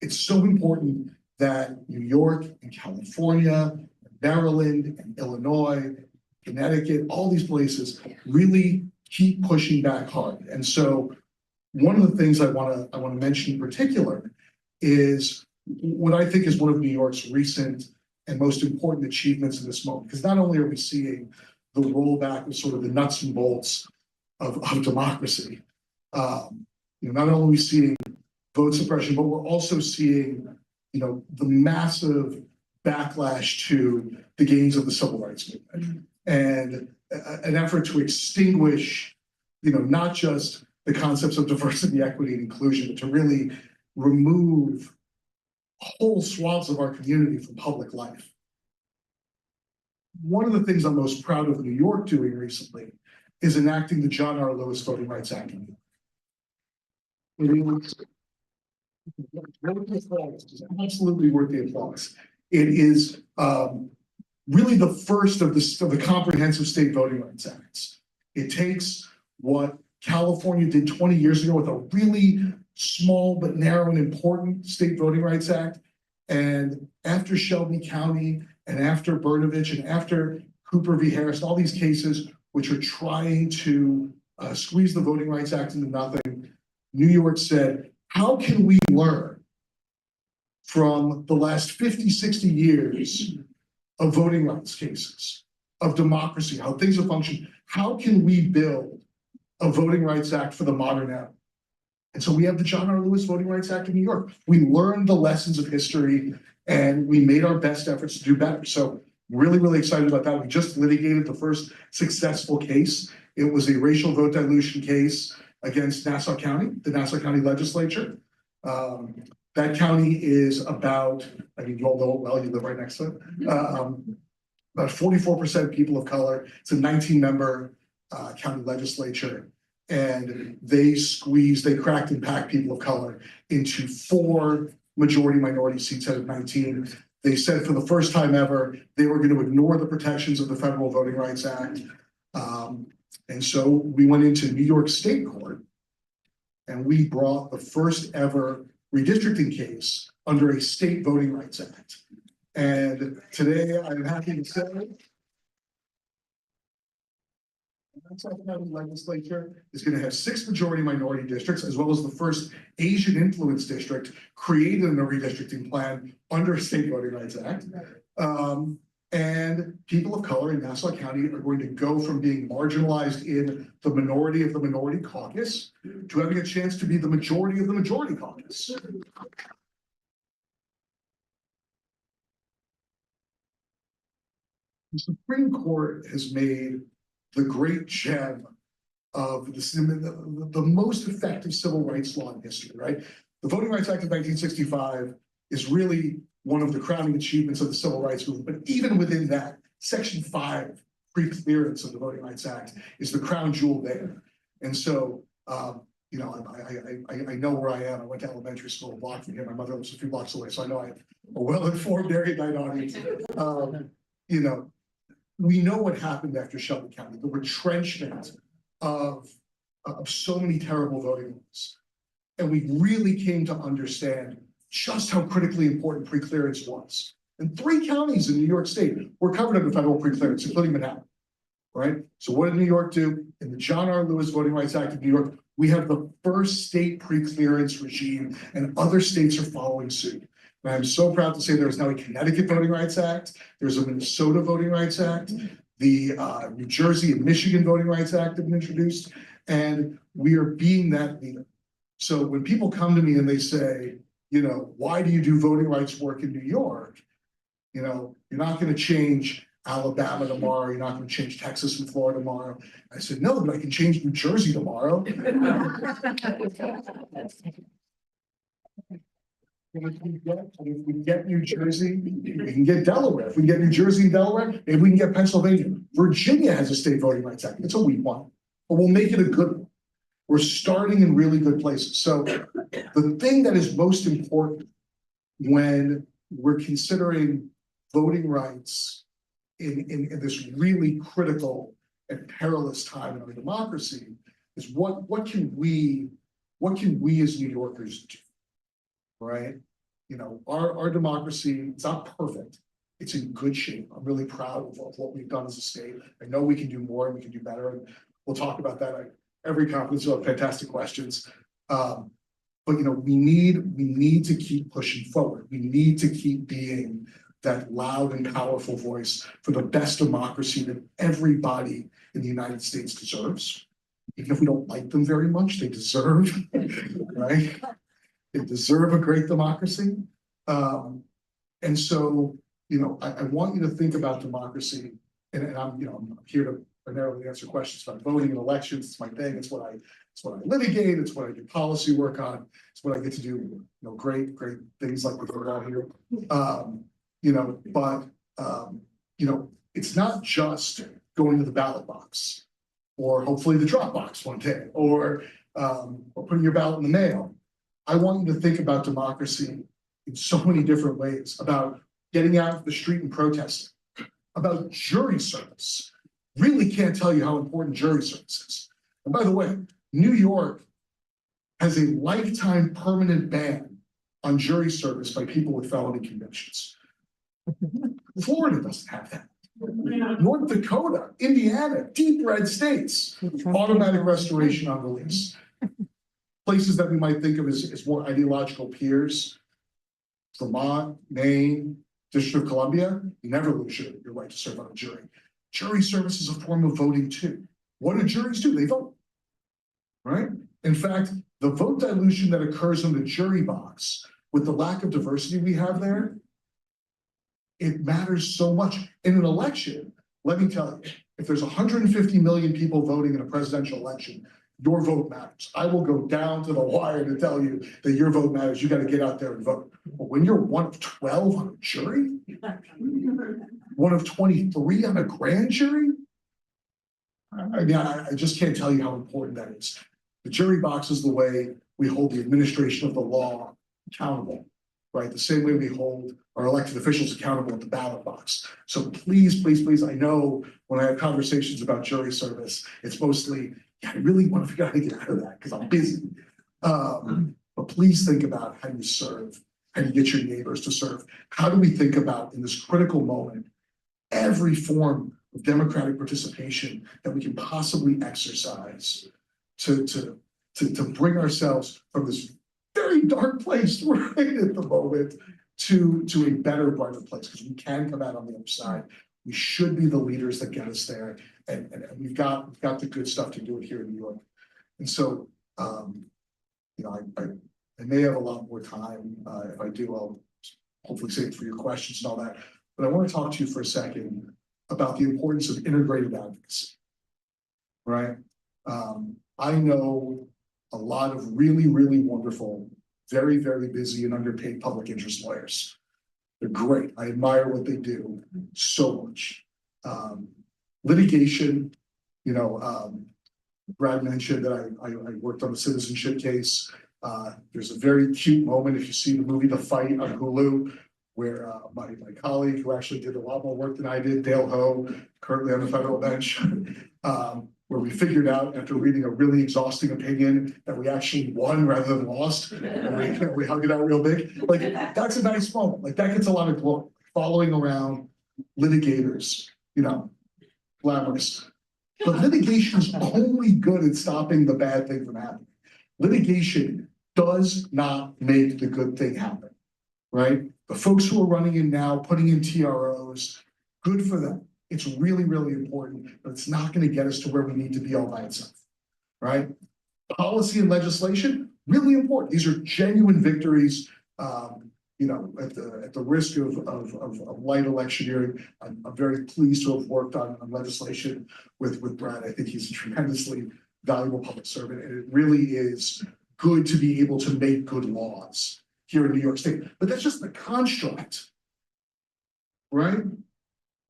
It's so important that New York and California, and Maryland and Illinois, Connecticut, all these places really keep pushing back hard. And so one of the things I want to mention in particular is what I think is one of New York's recent and most important achievements in this moment. Because not only are we seeing the rollback of sort of the nuts and bolts of democracy, not only are we seeing vote suppression, but we're also seeing, the massive backlash to the gains of the civil rights movement and an effort to extinguish, not just the concepts of diversity, equity, and inclusion, but to really remove whole swaths of our community from public life. One of the things I'm most proud of New York doing recently is enacting the John R. Lewis Voting Rights Act. Absolutely worth the applause. It is really the first of the comprehensive state voting rights acts. It takes what California did 20 years ago with a really small but narrow and important state voting rights act. And after Shelby County and after Bernovich and after Cooper v. Harris, all these cases which are trying to squeeze the Voting Rights Act into nothing, New York said, how can we learn from the last 50, 60 years of voting rights cases, of democracy, how things have functioned? How can we build a Voting Rights Act for the modern era? And so we have the John R. Lewis Voting Rights Act in New York. We learned the lessons of history and we made our best efforts to do better. So really, really excited about that. We just litigated the first successful case. It was a racial vote dilution case against Nassau County, the Nassau County legislature. That county is about, you all know it well, you live right next to it. About 44% people of color. It's a 19-member county legislature. And they cracked and packed people of color into 4 majority minority seats out of 19. They said for the first time ever, they were going to ignore the protections of the Federal Voting Rights Act. And so we went into New York State Court and we brought the first ever redistricting case under a state voting rights act. And today I'm happy to say the Nassau County legislature is going to have 6 majority minority districts, as well as the first Asian influence district created in a redistricting plan under a state voting rights act. And people of color in Nassau County are going to go from being marginalized in the minority of the minority caucus to having a chance to be the majority of the majority caucus. The Supreme Court has made the great gem of the most effective civil rights law in history, right? The Voting Rights Act of 1965 is really one of the crowning achievements of the civil rights movement. But even within that, Section 5 pre-clearance of the Voting Rights Act is the crown jewel there. And so, you know, I know where I am. I went to elementary school a block from here. My mother lives a few blocks away, so I know I have a well-informed erudite audience. You know, we know what happened after Shelby County, the retrenchment of so many terrible voting laws. And we really came to understand just how critically important pre-clearance was. And 3 counties in New York State were covered under federal pre-clearance, including Manhattan, right? So what did New York do? In the John R. Lewis Voting Rights Act of New York, we have the first state pre-clearance regime, and other states are following suit. And I'm so proud to say there is now a Connecticut Voting Rights Act. There's a Minnesota Voting Rights Act. The New Jersey and Michigan Voting Rights Act have been introduced, and we are being that leader. So when people come to me and they say, you know, why do you do voting rights work in New York? You know, you're not going to change Alabama tomorrow. You're not going to change Texas and Florida tomorrow. I said, no, but I can change New Jersey tomorrow. If we get New Jersey, we can get Delaware. If we get New Jersey and Delaware, maybe we can get Pennsylvania. Virginia has a state voting rights act. It's a weak one, but we'll make it a good one. We're starting in really good places. So the thing that is most important when we're considering voting rights in this really critical and perilous time in our democracy is what can we as New Yorkers do? Right? You know, our democracy, it's not perfect. It's in good shape. I'm really proud of what we've done as a state. I know we can do more and we can do better. And we'll talk about that. Every conference will have fantastic questions. But you know, we need to keep pushing forward. We need to keep being that loud and powerful voice for the best democracy that everybody in the United States deserves. Even if we don't like them very much, they deserve, right? They deserve a great democracy. And so, you know, I want you to think about democracy, and I'm here to primarily answer questions about voting and elections. It's my thing. It's what I litigate. It's what I do policy work on. It's what I get to do, you know, great things like we're doing out here. You know, but you know, it's not just going to the ballot box, or hopefully the drop box one day, or putting your ballot in the mail. I want you to think about democracy in so many different ways, about getting out of the street and protesting, about jury service. Really can't tell you how important jury service is. And by the way, New York has a lifetime permanent ban on jury service by people with felony convictions. Florida doesn't have that. North Dakota, Indiana, deep red states, automatic restoration on release. Places that we might think of as more ideological peers, Vermont, Maine, District of Columbia, you never lose your right to serve on a jury. Jury service is a form of voting too. What do juries do? They vote, right? In fact, the vote dilution that occurs in the jury box with the lack of diversity we have there, it matters so much. In an election, let me tell you, if there's 150 million people voting in a presidential election, your vote matters. I will go down to the wire to tell you that your vote matters. You got to get out there and vote. But when you're one of 12 on a jury, one of 23 on a grand jury, I mean, I just can't tell you how important that is. The jury box is the way we hold the administration of the law accountable, right? The same way we hold our elected officials accountable at the ballot box. So please, please, please, I know when I have conversations about jury service, it's mostly, yeah, I really want to figure out how to get out of that because I'm busy. But please think about how you serve, how you get your neighbors to serve. How do we think about, in this critical moment, every form of democratic participation that we can possibly exercise to bring ourselves from this very dark place right at the moment to a better, brighter place, because we can come out on the other side. We should be the leaders that get us there, and we've got the good stuff to do it here in New York. And so, you know, I may have a lot more time. If I do, I'll hopefully save it for your questions and all that. But I want to talk to you for a second about the importance of integrated advocacy, right? I know a lot of really, really wonderful, very, very busy and underpaid public interest lawyers. They're great. I admire what they do so much. Litigation, Brad mentioned that I worked on a citizenship case. There's a very cute moment, if you see the movie The Fight on Hulu, where my colleague, who actually did a lot more work than I did, Dale Ho, currently on the federal bench, where we figured out after reading a really exhausting opinion that we actually won rather than lost. And we hung it out real big. Like, that's a nice moment. Like, that gets a lot of glory. Following around litigators, glamorous. But litigation is only good at stopping the bad thing from happening. Litigation does not make the good thing happen, right? The folks who are running in now, putting in TROs, good for them. It's really, really important, but it's not going to get us to where we need to be all by itself, right? Policy and legislation, really important. These are genuine victories. At the risk of light electioneering, I'm very pleased to have worked on legislation with Brad. I think he's a tremendously valuable public servant, and it really is good to be able to make good laws here in New York State. But that's just the construct, right?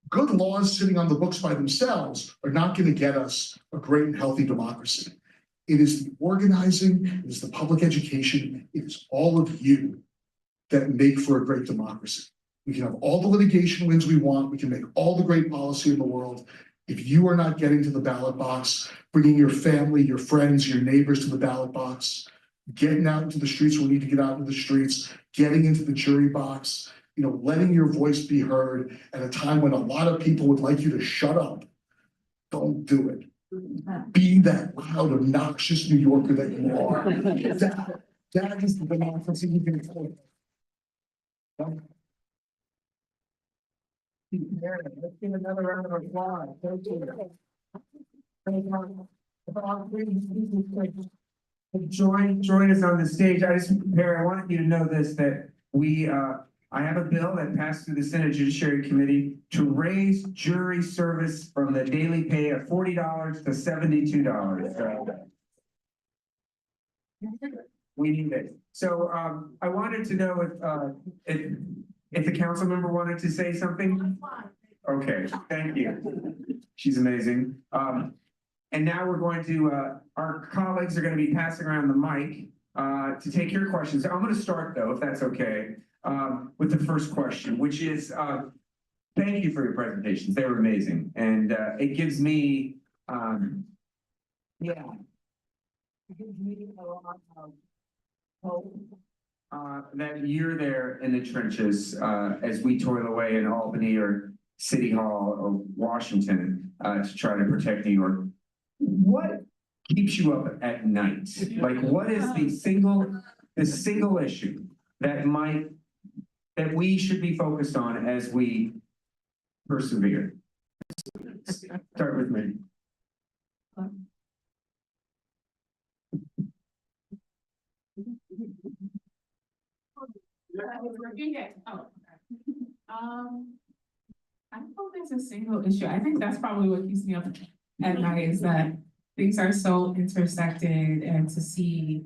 Good laws sitting on the books by themselves are not going to get us a great and healthy democracy. It is the organizing, it is the public education, it is all of you that make for a great democracy. We can have all the litigation wins we want. We can make all the great policy in the world. If you are not getting to the ballot box, bringing your family, your friends, your neighbors to the ballot box, getting out into the streets when we need to get out into the streets, getting into the jury box, letting your voice be heard at a time when a lot of people would like you to shut up, don't do it. Be that loud, obnoxious New Yorker that you are. That is the democracy you can afford. Let's give another round of applause. Join us on the stage. Mary, I wanted you to know this, that I have a bill that passed through the Senate Judiciary Committee to raise jury service from the daily pay of $40 to $72. So we need it. So I wanted to know if the council member wanted to say something. Okay, thank you. She's amazing. And now we're going to, our colleagues are going to be passing around the mic to take your questions. I'm going to start though, if that's okay, with the first question, which is, thank you for your presentations. They were amazing. And it gives me, it gives me a lot of hope that you're there in the trenches as we toil away in Albany or City Hall or Washington to try to protect New York. What keeps you up at night? Like, what is the single issue that we should be focused on as we persevere? Start with me. I don't know if there's a single issue. I think that's probably what keeps me up at night, is that things are so intersected, and to see,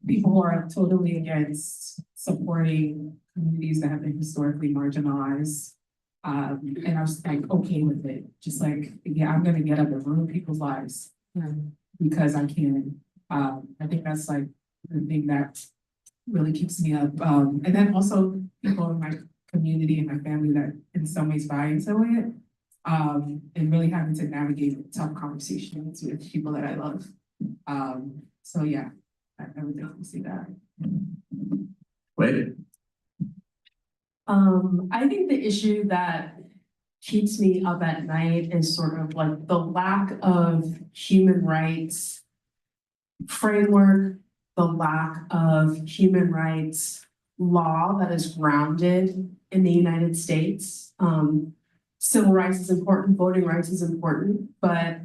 people who are totally against supporting communities that have been historically marginalized. And I was like, okay with it. Just like, yeah, I'm gonna get up and ruin people's lives because I can. I think that's like the thing that really keeps me up. And then also people in my community and my family that in some ways buy into it. And really having to navigate tough conversations with people that I love. So yeah, I would definitely see that. Wait. I think the issue that keeps me up at night is sort of like the lack of human rights framework, the lack of human rights law that is grounded in the United States. Civil rights is important, voting rights is important, but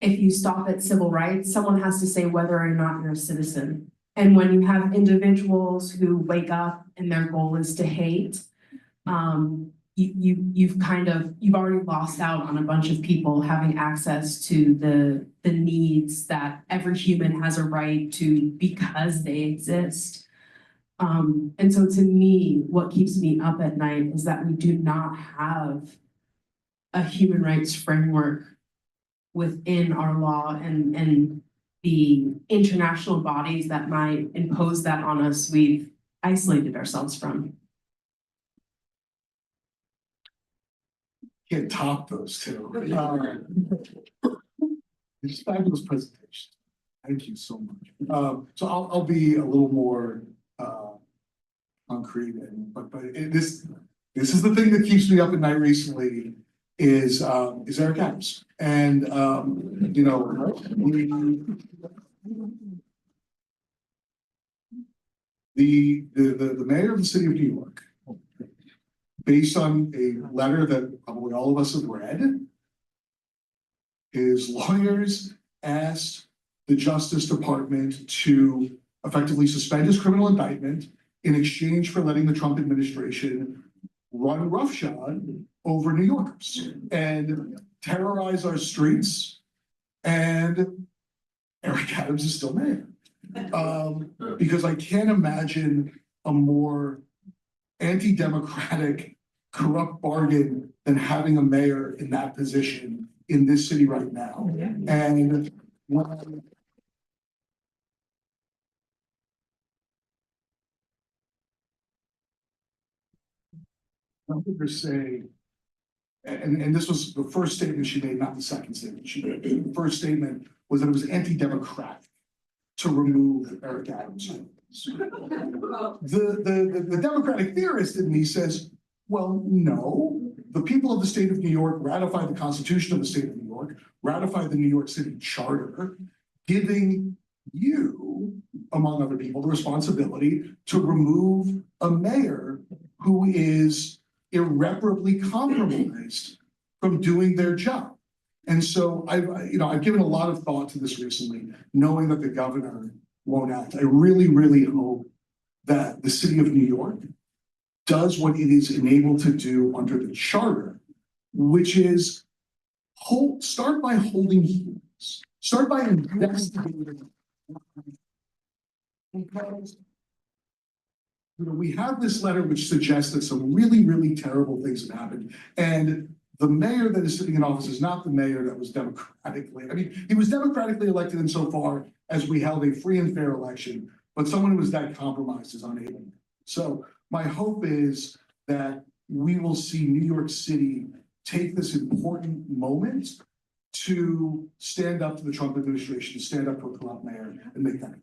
if you stop at civil rights, someone has to say whether or not you're a citizen. And when you have individuals who wake up and their goal is to hate, you've already lost out on a bunch of people having access to the needs that every human has a right to because they exist. And so to me, what keeps me up at night is that we do not have a human rights framework within our law and the international bodies that might impose that on us, we've isolated ourselves from. Can't top those two. It's fabulous presentation. Thank you so much. So I'll be a little more concrete but this is the thing that keeps me up at night recently is Eric Adams. And you know, the mayor of the city of New York, based on a letter that probably all of us have read, his lawyers asked the Justice Department to effectively suspend his criminal indictment in exchange for letting the Trump administration run roughshod over New Yorkers and terrorize our streets. And Eric Adams is still mayor. Because I can't imagine a more anti-democratic, corrupt bargain than having a mayor in that position in this city right now. And when I say, and this was the first statement she made, not the second statement she made. The first statement was that it was anti-democratic to remove Eric Adams. The Democratic theorist in me says, well, no, the people of the state of New York ratified the Constitution of the state of New York, ratified the New York City Charter, giving you, among other people, the responsibility to remove a mayor who is irreparably compromised from doing their job. And so I've given a lot of thought to this recently, knowing that the governor won't act. I really, really hope that the city of New York does what it is enabled to do under the charter, which is start by holding hearings, start by investigating. Because we have this letter which suggests that some really, really terrible things have happened. And the mayor that is sitting in office is not the mayor that was democratically, he was democratically elected insofar as we held a free and fair election, but someone who was that compromised is unable. So my hope is that we will see New York City take this important moment to stand up to the Trump administration, stand up to a corrupt mayor and make that.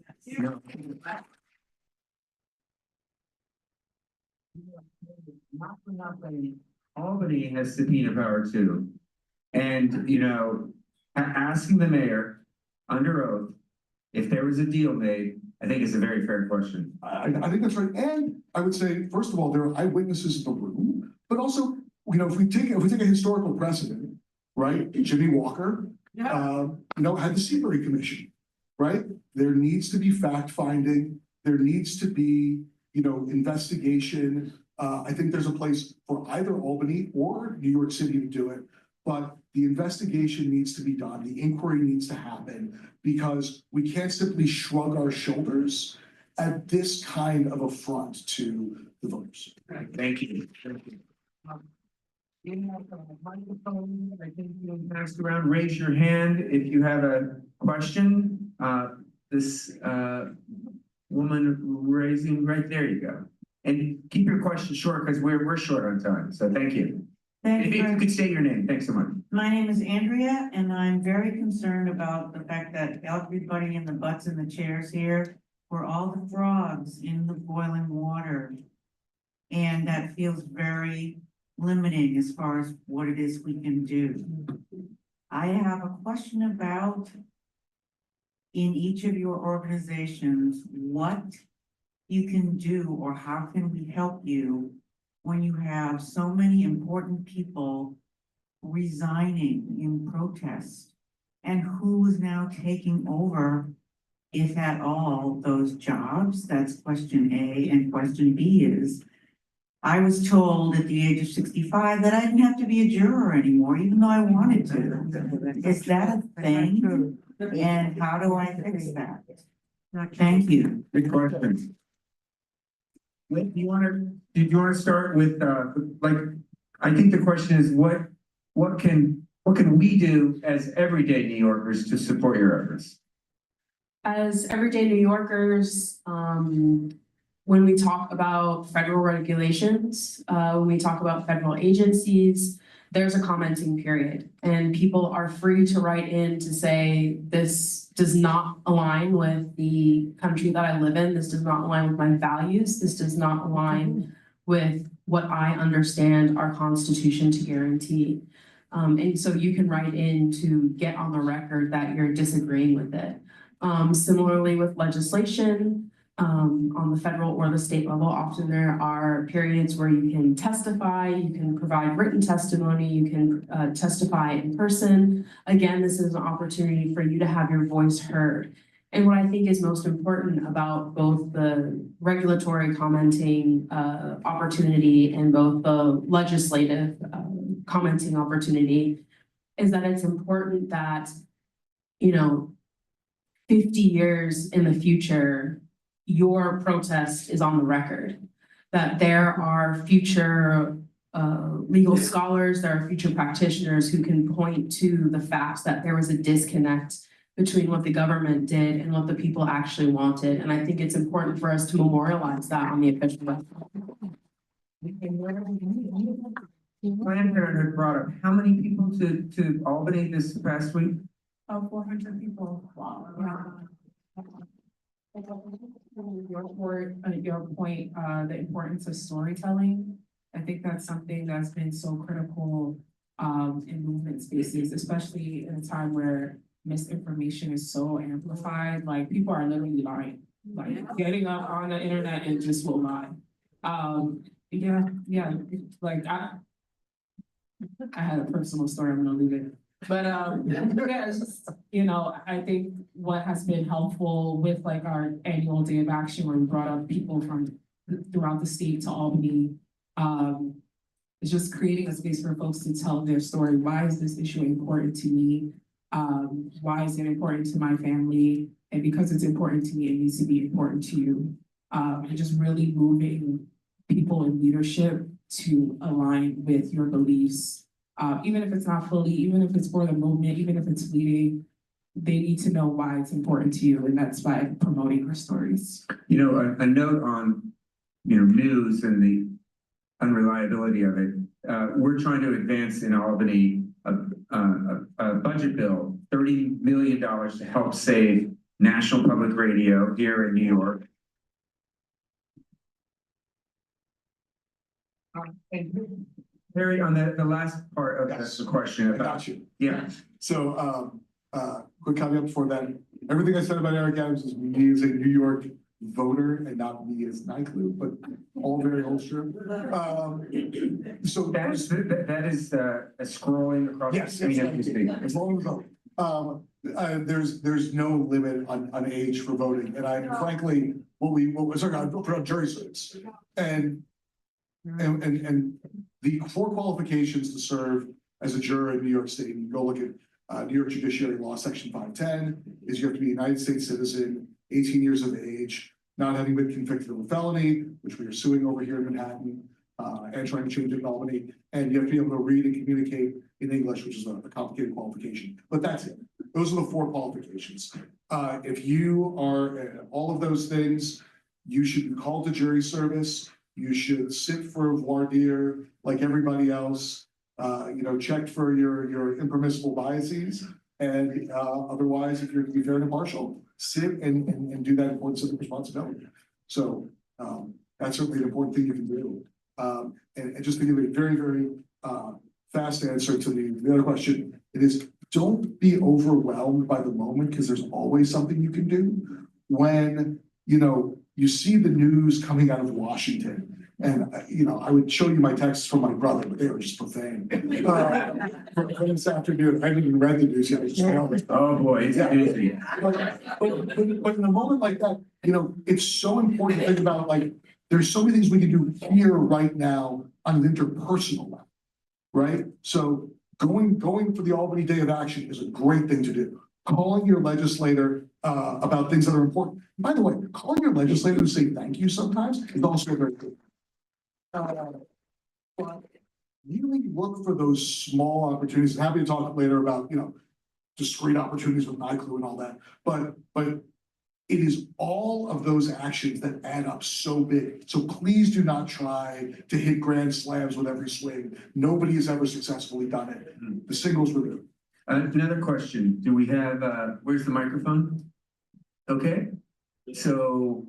Not for nothing, Albany has subpoena power too. And, asking the mayor under oath if there was a deal made, I think is a very fair question. I think that's right. And I would say, first of all, there are eyewitnesses in the room, but also, if we take a historical precedent, right? Jimmy Walker, had the Seabury Commission, right? There needs to be fact-finding. There needs to be, investigation. I think there's a place for either Albany or New York City to do it, but the investigation needs to be done. The inquiry needs to happen because we can't simply shrug our shoulders at this kind of affront to the voters. Thank you. Microphone, I think you passed around. Raise your hand if you have a question. This woman raising right there. You go. And keep your question short because we're short on time. So thank you. If you could state your name, thanks so much. My name is Andrea, and I'm very concerned about the fact that everybody in the butts in the chairs here were all the frogs in the boiling water. And that feels very limiting as far as what it is we can do. I have a question about in each of your organizations, what you can do or how can we help you when you have so many important people resigning in protest, and who is now taking over, if at all, those jobs? That's question A. And question B is, I was told at the age of 65 that I didn't have to be a juror anymore, even though I wanted to. Is that a thing? And how do I fix that? Thank you. Good question. Do you wanna start with, like, I think the question is, what can we do as everyday New Yorkers to support your efforts? As everyday New Yorkers, when we talk about federal regulations, when we talk about federal agencies, there's a commenting period, and people are free to write in to say, this does not align with the country that I live in, this does not align with my values, this does not align with what I understand our Constitution to guarantee. And so you can write in to get on the record that you're disagreeing with it. Similarly with legislation, on the federal or the state level, often there are periods where you can testify, you can provide written testimony, you can testify in person. Again, this is an opportunity for you to have your voice heard. And what I think is most important about both the regulatory commenting opportunity and both the legislative commenting opportunity is that it's important that, 50 years in the future, your protest is on the record, that there are future legal scholars, there are future practitioners who can point to the facts that there was a disconnect between what the government did and what the people actually wanted. And I think it's important for us to memorialize that on the official website. Planned Parenthood brought up how many people to Albany this past week? 400 people. Wow. Your point, the importance of storytelling. I think that's something that's been so critical in movement spaces, especially in a time where misinformation is so amplified. Like, people are literally lying, like getting up on the internet and just will lie. Like I had a personal story, I'm gonna leave it. But yeah, it's just, I think what has been helpful with like our annual day of action, where we brought up people from throughout the state to Albany, is just creating a space for folks to tell their story. Why is this issue important to me? Why is it important to my family? And because it's important to me, it needs to be important to you. And just really moving people in leadership to align with your beliefs. Even if it's not fully, even if it's for the movement, even if it's fleeting, they need to know why it's important to you, and that's by promoting our stories. A note on, news and the unreliability of it. We're trying to advance in Albany a budget bill, $30 million to help save National Public Radio here in New York. And Harry, on the last part of the question I about, got you. yeah, So, quick caveat before that, everything I said about Eric Adams is me as a New York voter and not me as Nyclu, but all very old true. So that is a scrolling across the yes, screen as we speak. as long as we vote. There's no limit on age for voting, and I frankly, what was I put on jury service, and the core qualifications to serve as a juror in New York State, you go look at New York Judiciary Law, Section 510, is you have to be a United States citizen, 18 years of age, not having been convicted of a felony, which we are suing over here in Manhattan, and trying to change it in Albany, and you have to be able to read and communicate in English, which is a complicated qualification, but that's it. Those are the 4 qualifications. If you are all of those things, you should be called to jury service. You should sit for voir dire like everybody else, check for your impermissible biases. And otherwise, if you're to be fair and impartial, sit and do that important civic responsibility. So that's certainly an important thing you can do. And just to give a very, very fast answer to the other question, it is, don't be overwhelmed by the moment, because there's always something you can do. When, you see the news coming out of Washington, and, I would show you my texts from my brother, but they were just profane. From this afternoon, I haven't even read the news yet. I just found it. Oh, boy, it's busy. But in a moment like that, it's so important to think about, like, there's so many things we can do here right now on an interpersonal level, right? So going for the Albany Day of Action is a great thing to do. calling your legislator about things that are important. By the way, calling your legislator to say thank you sometimes is also very good. But really look for those small opportunities. Happy to talk later about, discrete opportunities with NICLU and all that. But it is all of those actions that add up so big. So please do not try to hit grand slams with every swing. Nobody has ever successfully done it. The singles were good. Another question, do we have, where's the microphone? Okay, so,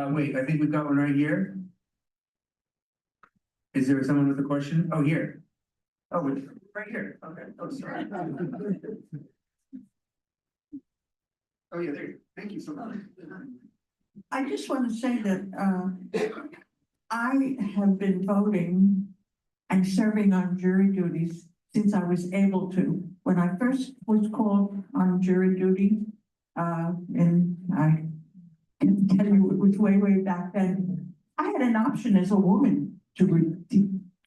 wait, I think we've got one right here. Is there someone with a question? Oh, here. Oh, right here, okay, oh, sorry. Oh, yeah, there, thank you so much. I just want to say that I have been voting and serving on jury duties since I was able to. When I first was called on jury duty, and I can tell you it was way back then, I had an option as a woman to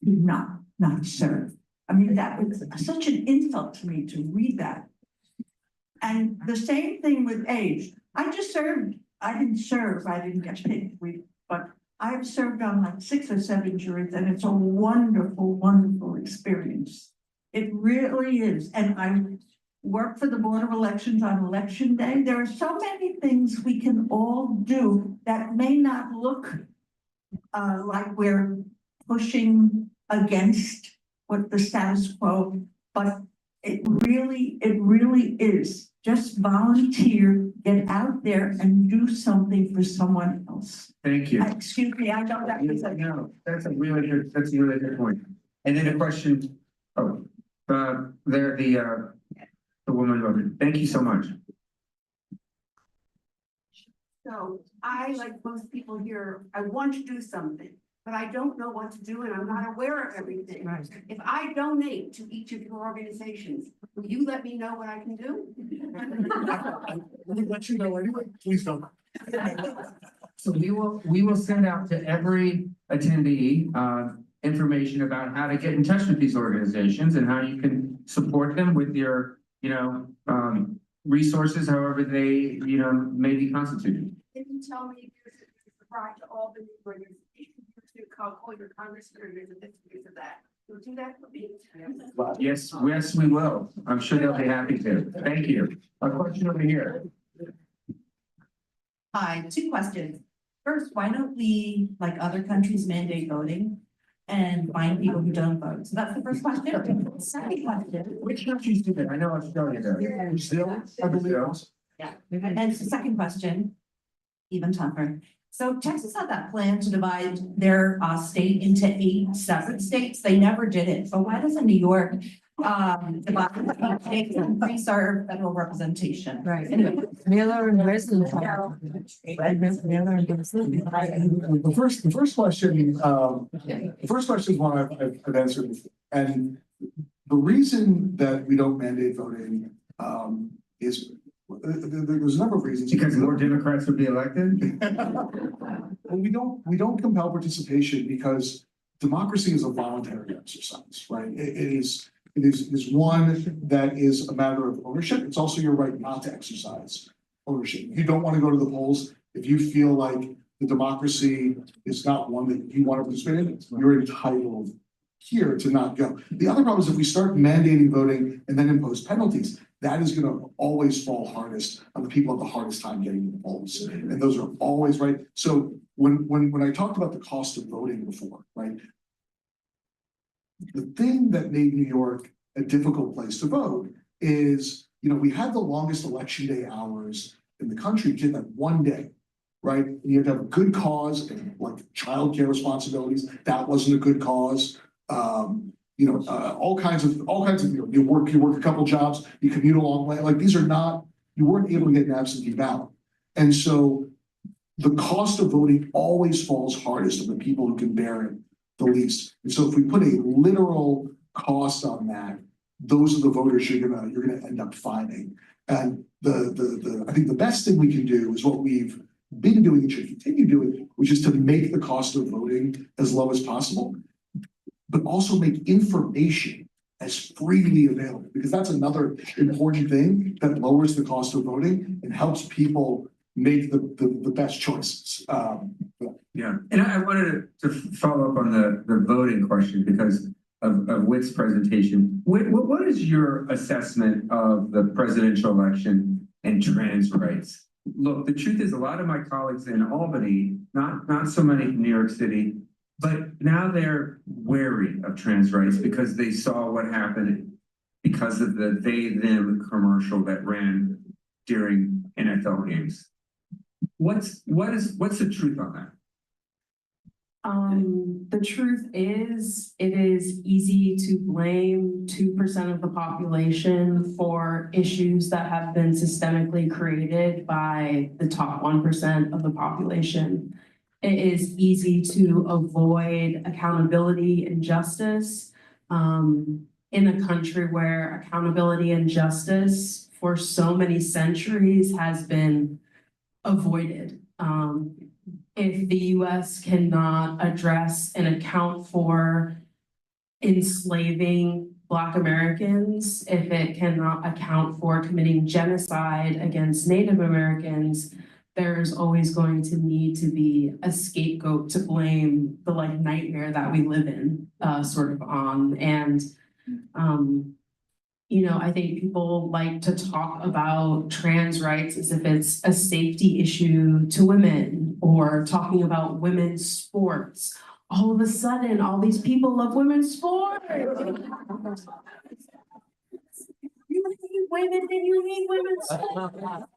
not serve. I mean, that was such an insult to me to read that. And the same thing with age. I just served. I didn't serve. I didn't get picked. But I've served on like 6 or 7 juries, and it's a wonderful, wonderful experience. It really is. And I work for the Board of Elections on Election Day. There are so many things we can all do that may not look like we're pushing against what the status quo, but it really is. Just volunteer, get out there and do something for someone else. Thank you. Excuse me, I know that was No, that's a really good point. And then a question, there, the woman voted. Thank you so much. So I, like most people here, I want to do something, but I don't know what to do and I'm not aware of everything. Right. If I donate to each of your organizations, will you let me know what I can do? Let me let you know anyway. Please don't. So we will send out to every attendee, information about how to get in touch with these organizations and how you can support them with your, resources, however they, may be constituted. Can you tell me if you're subscribed to all the new organizations, to call your congressman or there's a this of that? You'll do that for me? Yes, we will. I'm sure they'll be happy to. Thank you. A question over here. Hi, 2 questions. First, why don't we, like other countries, mandate voting and find people who don't vote? So that's the first question. Second question. Which countries do that? I know Australia does. Brazil, I believe. Yeah. And second question, even tougher. So Texas had that plan to divide their state into 8 separate states. They never did it. So why doesn't New York divide into 8 states and increase our federal representation? Right. Anyway. Miller and Wesley. The first question is one I've answered before. And the reason that we don't mandate voting is there's a number of reasons. Because more Democrats would be elected? Well, we don't compel participation because democracy is a voluntary exercise, right? It is one that is a matter of ownership. It's also your right not to exercise ownership. If you don't want to go to the polls, if you feel like the democracy is not one that you want to participate in, you're entitled here to not go. The other problem is if we start mandating voting and then impose penalties, that is going to always fall hardest on the people who have the hardest time getting to the polls. And those are always right. So when I talked about the cost of voting before, right? The thing that made New York a difficult place to vote is, we had the longest election day hours in the country. You did that one day, right? And you had to have a good cause and like childcare responsibilities. That wasn't a good cause. All kinds of, you work a couple jobs, you commute a long way. Like these are not, you weren't able to get an absentee ballot. And so the cost of voting always falls hardest on the people who can bear it the least. And so if we put a literal cost on that, those are the voters you're gonna end up finding. And I think the best thing we can do is what we've been doing and should continue doing, which is to make the cost of voting as low as possible, but also make information as freely available, because that's another important thing that lowers the cost of voting and helps people make the best choices. Yeah, and I wanted to follow up on the voting question because of Whit's presentation. What is your assessment of the presidential election and trans rights? Look, the truth is a lot of my colleagues in Albany, not so many in New York City, but now they're wary of trans rights because they saw what happened because of the they-them commercial that ran during NFL games. What's the truth on that? The truth is, it is easy to blame 2% of the population for issues that have been systemically created by the top 1% of the population. It is easy to avoid accountability and justice in a country where accountability and justice for so many centuries has been avoided. If the US cannot address and account for enslaving Black Americans, if it cannot account for committing genocide against Native Americans, there's always going to need to be a scapegoat to blame the like nightmare that we live in sort of on. And you know, I think people like to talk about trans rights as if it's a safety issue to women or talking about women's sports. All of a sudden, all these people love women's sports. You hate women and you hate women's sports.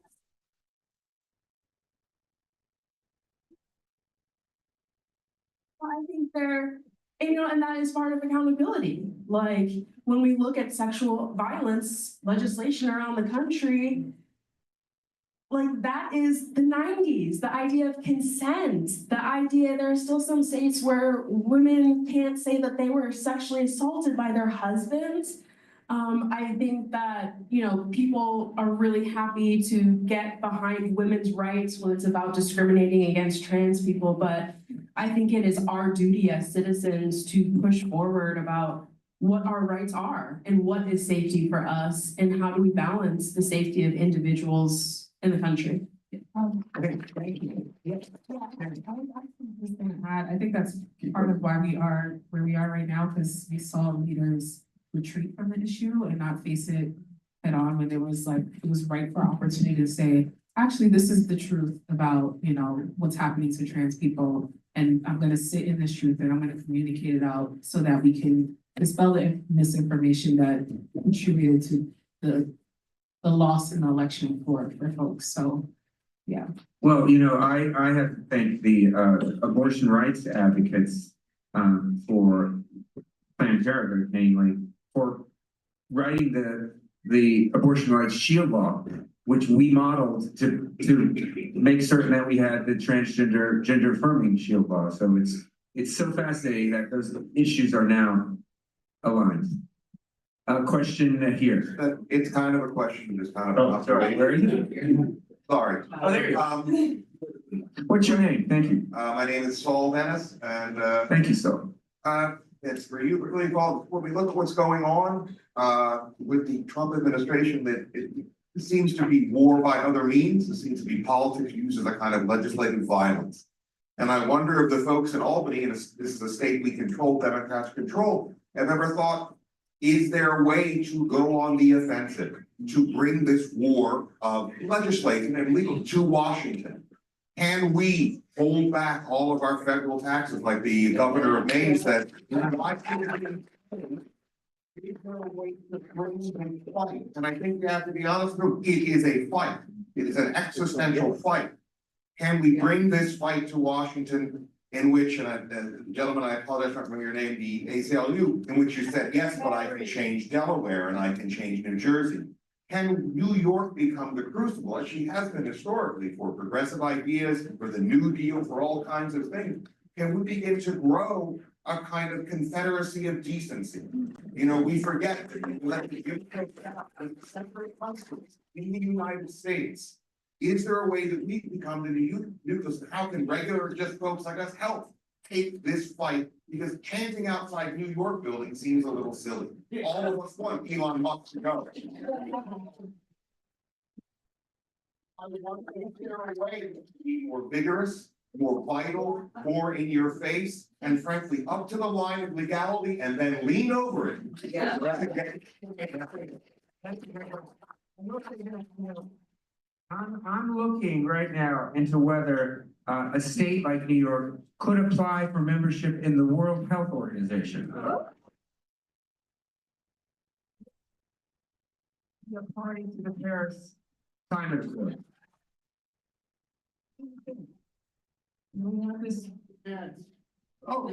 I think they're, you know, and that is part of accountability. Like when we look at sexual violence legislation around the country, like that is the 90s, the idea of consent, the idea there are still some states where women can't say that they were sexually assaulted by their husbands. I think that, you know, people are really happy to get behind women's rights when it's about discriminating against trans people, but I think it is our duty as citizens to push forward about what our rights are and what is safety for us and how do we balance the safety of individuals in the country. Thank you. I think that's part of why we are where we are right now, because we saw leaders retreat from the issue and not face it head on when there was like, it was right for opportunity to say, actually, this is the truth about, you know, what's happening to trans people. And I'm gonna sit in this truth and I'm gonna communicate it out so that we can dispel the misinformation that contributed to the loss in the election for folks. So, yeah. Well, you know, I have to thank the abortion rights advocates for Planned Parenthood, namely, for writing the abortion rights shield law, which we modeled to make certain that we had the transgender gender affirming shield law. So it's so fascinating that those issues are now aligned. A question here. It's kind of a question, just kind of. Oh, sorry. Where are you? Sorry. Oh, there you go. What's your name? Thank you. My name is Saul Dennis, and Thank you, Saul. it's for you, really involved. When we look at what's going on with the Trump administration, that it seems to be war by other means. It seems to be politics used as a kind of legislative violence. And I wonder if the folks in Albany, and this is a state we control, Democrats control, have ever thought, is there a way to go on the offensive, to bring this war of legislation and legal to Washington? Can we hold back all of our federal taxes like the governor of Maine said? Why can't is there a way to bring the fight? And I think we have to be honest, it is a fight. It is an existential fight. Can we bring this fight to Washington, in which, and gentlemen, I apologize for remembering your name, the ACLU, in which you said, yes, but I can change Delaware and I can change New Jersey. Can New York become the crucible, as she has been historically, for progressive ideas, for the New Deal, for all kinds of things? Can we begin to grow a kind of confederacy of decency? You know, we forget that we let the separate countries in the United States. Is there a way that we can come to the nucleus? How can regular just folks like us help? take this fight, because chanting outside New York building seems a little silly. All of us want Elon Musk to go. I would want to figure a way to be more vigorous, more vital, more in your face, and frankly, up to the line of legality and then lean over it. Yeah. I'm looking right now into whether a state like New York could apply for membership in the World Health Organization. According to the Paris Climate Accord. We have this. Oh.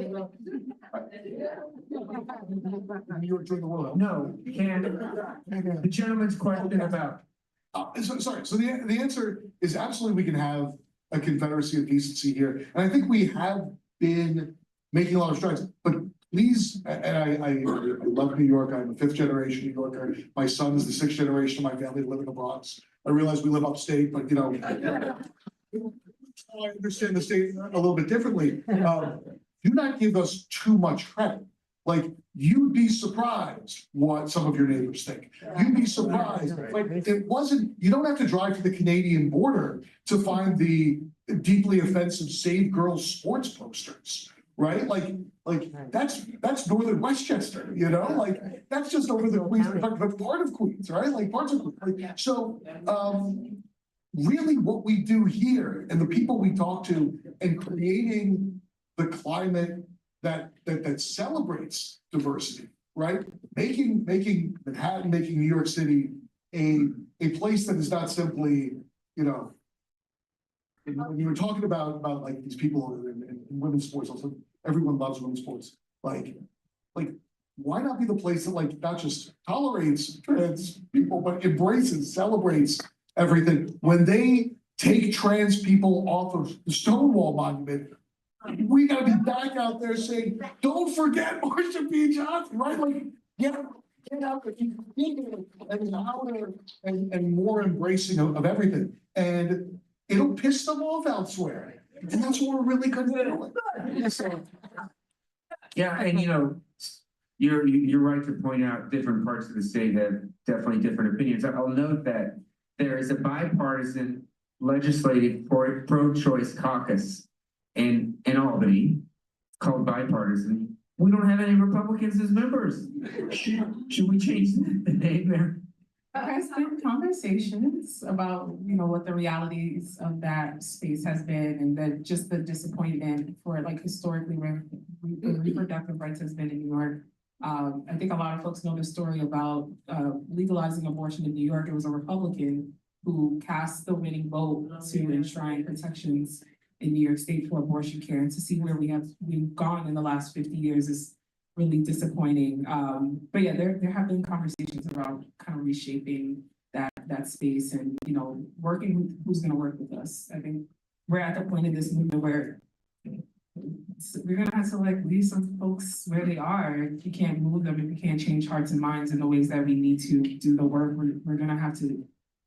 New York joined the world. No, can the gentleman's question about. Sorry, so the answer is absolutely, we can have a confederacy of decency here, and I think we have been making a lot of strides, but please, and I love New York, I'm a 5th generation New Yorker, my son is the 6th generation of my family to live in the Bronx. I realize we live upstate, but you know. I understand the state a little bit differently. Do not give us too much credit. Like, you'd be surprised what some of your neighbors think. You'd be surprised. Like, it wasn't, you don't have to drive to the Canadian border to find the deeply offensive Save Girls sports posters, right? Like that's northern Westchester, you know? Like, that's just over the Queens, but part of Queens, right? Like parts of Queens. Like, so really what we do here and the people we talk to and creating the climate that celebrates diversity, right? Making Manhattan, making New York City a place that is not simply, you know, when you were talking about like these people in women's sports, also everyone loves women's sports. Like why not be the place that like not just tolerates trans people, but embraces, celebrates everything? When they take trans people off of the Stonewall Monument, we gotta be back out there saying, don't forget Marsha P. Johnson, right? Like, get out there, and louder and more embracing of everything. And it'll piss them off elsewhere. And that's what we're really good at doing. So, Yeah, and you know, you're right to point out different parts of the state have definitely different opinions. I'll note that there is a bipartisan legislative pro-choice caucus in Albany called bipartisan. We don't have any Republicans as members. Should we change the name there? There's been conversations about, you know, what the realities of that space has been and just the disappointment for like historically where reproductive rights has been in New York. I think a lot of folks know the story about legalizing abortion in New York. It was a Republican who cast the winning vote to enshrine protections in New York State for abortion care, and to see where we've gone in the last 50 years is really disappointing. But yeah, there have been conversations about kind of reshaping that space and, you know, working with who's going to work with us. I think we're at the point in this movement where we're gonna have to like leave some folks where they are. If you can't move them, if you can't change hearts and minds in the ways that we need to do the work, we're gonna have to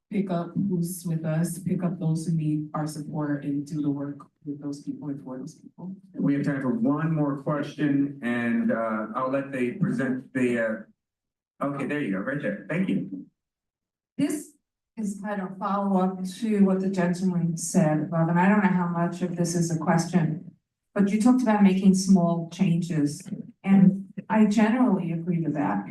pick up who's with us, pick up those who need our support, and do the work with those people and for those people. We have time for one more question, and I'll let they present the. Okay, there you go, right there. Thank you. This is kind of follow-up to what the gentleman said above, and I don't know how much of this is a question, but you talked about making small changes, and I generally agree with that.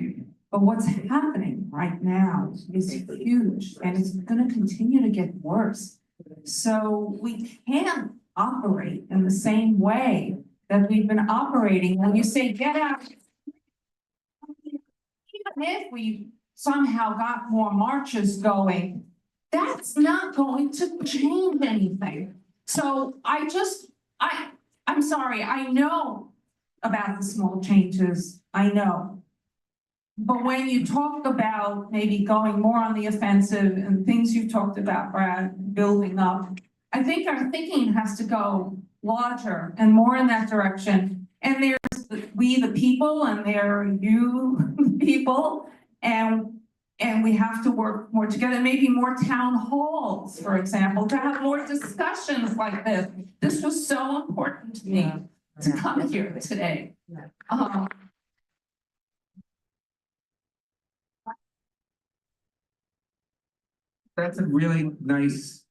But what's happening right now is huge, and it's gonna continue to get worse. So we can't operate in the same way that we've been operating when you say, get out. Even if we somehow got more marches going, that's not going to change anything. So I'm sorry, I know about the small changes, I know. But when you talk about maybe going more on the offensive and things you talked about, Brad, building up, I think our thinking has to go larger and more in that direction. And there's we the people, and there are you the people, and we have to work more together, maybe more town halls, for example, to have more discussions like this. This was so important to me. to come here today. That's a really nice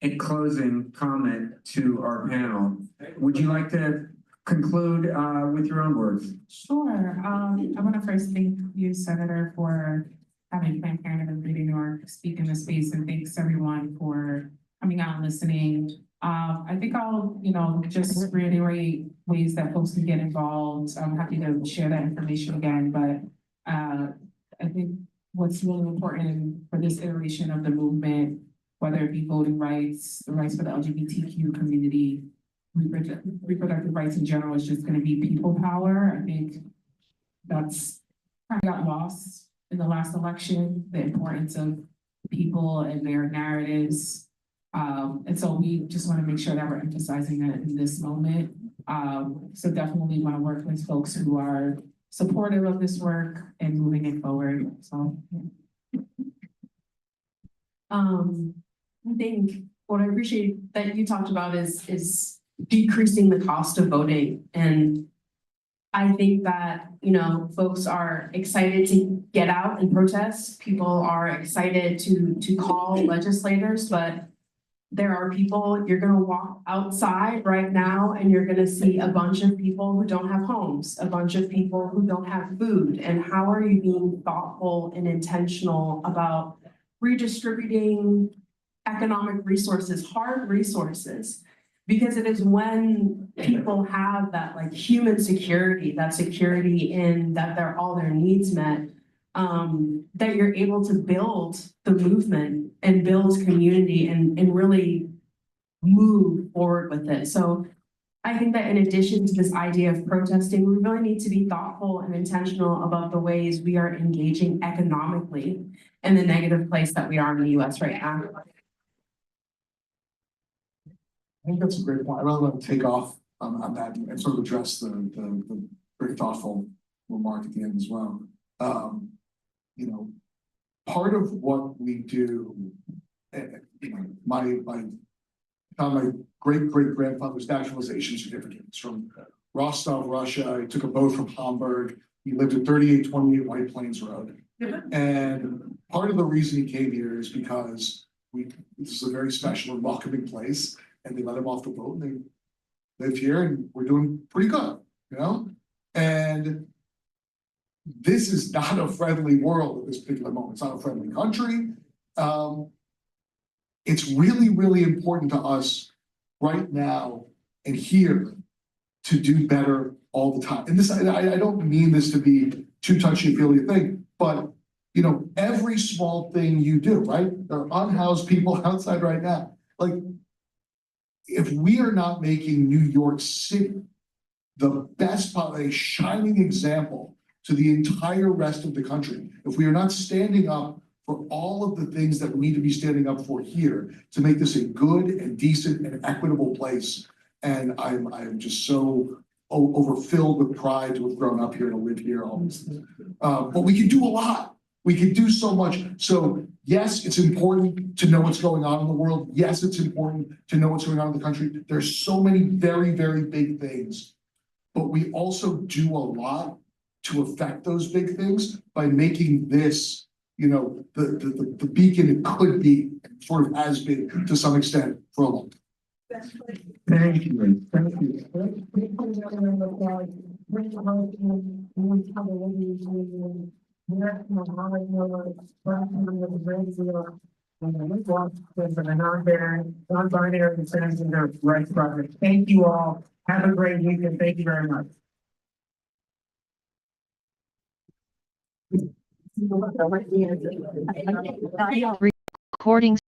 and closing comment to our panel. Would you like to conclude with your own words? Sure. I want to first thank you, Senator, for having Planned Parenthood of Greater New York speak in this space, and thanks everyone for coming out and listening. I think I'll, just reiterate ways that folks can get involved. I'm happy to share that information again, but I think what's really important for this iteration of the movement, whether it be voting rights, the rights for the LGBTQ community, reproductive rights in general, is just gonna be people power. I think that's kind of got lost in the last election, the importance of people and their narratives. And so we just want to make sure that we're emphasizing that in this moment. So definitely want to work with folks who are supportive of this work and moving it forward, so. I think what I appreciate that you talked about is decreasing the cost of voting. And I think that, folks are excited to get out and protest. People are excited to call legislators, but there are people, you're gonna walk outside right now and you're gonna see a bunch of people who don't have homes, a bunch of people who don't have food. And how are you being thoughtful and intentional about redistributing economic resources, hard resources? Because it is when people have that like human security, that security in that all their needs met, that you're able to build the movement and build community and really move forward with it. So I think that in addition to this idea of protesting, we really need to be thoughtful and intentional about the ways we are engaging economically in the negative place that we are in the US right now. I think that's a great point. I really want to take off on that and sort of address the very thoughtful remark at the end as well. Part of what we do, my great-great-grandfather's naturalization certificate is from Rostov, Russia. He took a boat from Hamburg. He lived at 3828 White Plains Road. And part of the reason he came here is because this is a very special and welcoming place. And they let him off the boat and they live here and we're doing pretty good, And this is not a friendly world at this particular moment. It's not a friendly country. It's really, really important to us right now and here to do better all the time. And this, I don't mean this to be too touchy-feely thing, but every small thing you do, right? There are unhoused people outside right now. Like, if we are not making New York City the best, a shining example to the entire rest of the country, if we are not standing up for all of the things that we need to be standing up for here to make this a good and decent and equitable place, and I'm just so overfilled with pride to have grown up here, to live here, all these things. But we can do a lot. We can do so much. So yes, it's important to know what's going on in the world. Yes, it's important to know what's going on in the country. There's so many very, very big things, but we also do a lot to affect those big things by making this, the beacon it could be, sort of has been to some extent for a long time. Thank you. Thank you. Non-binary and transgender rights project. Thank you all. Have a great weekend. Thank you very much. Recording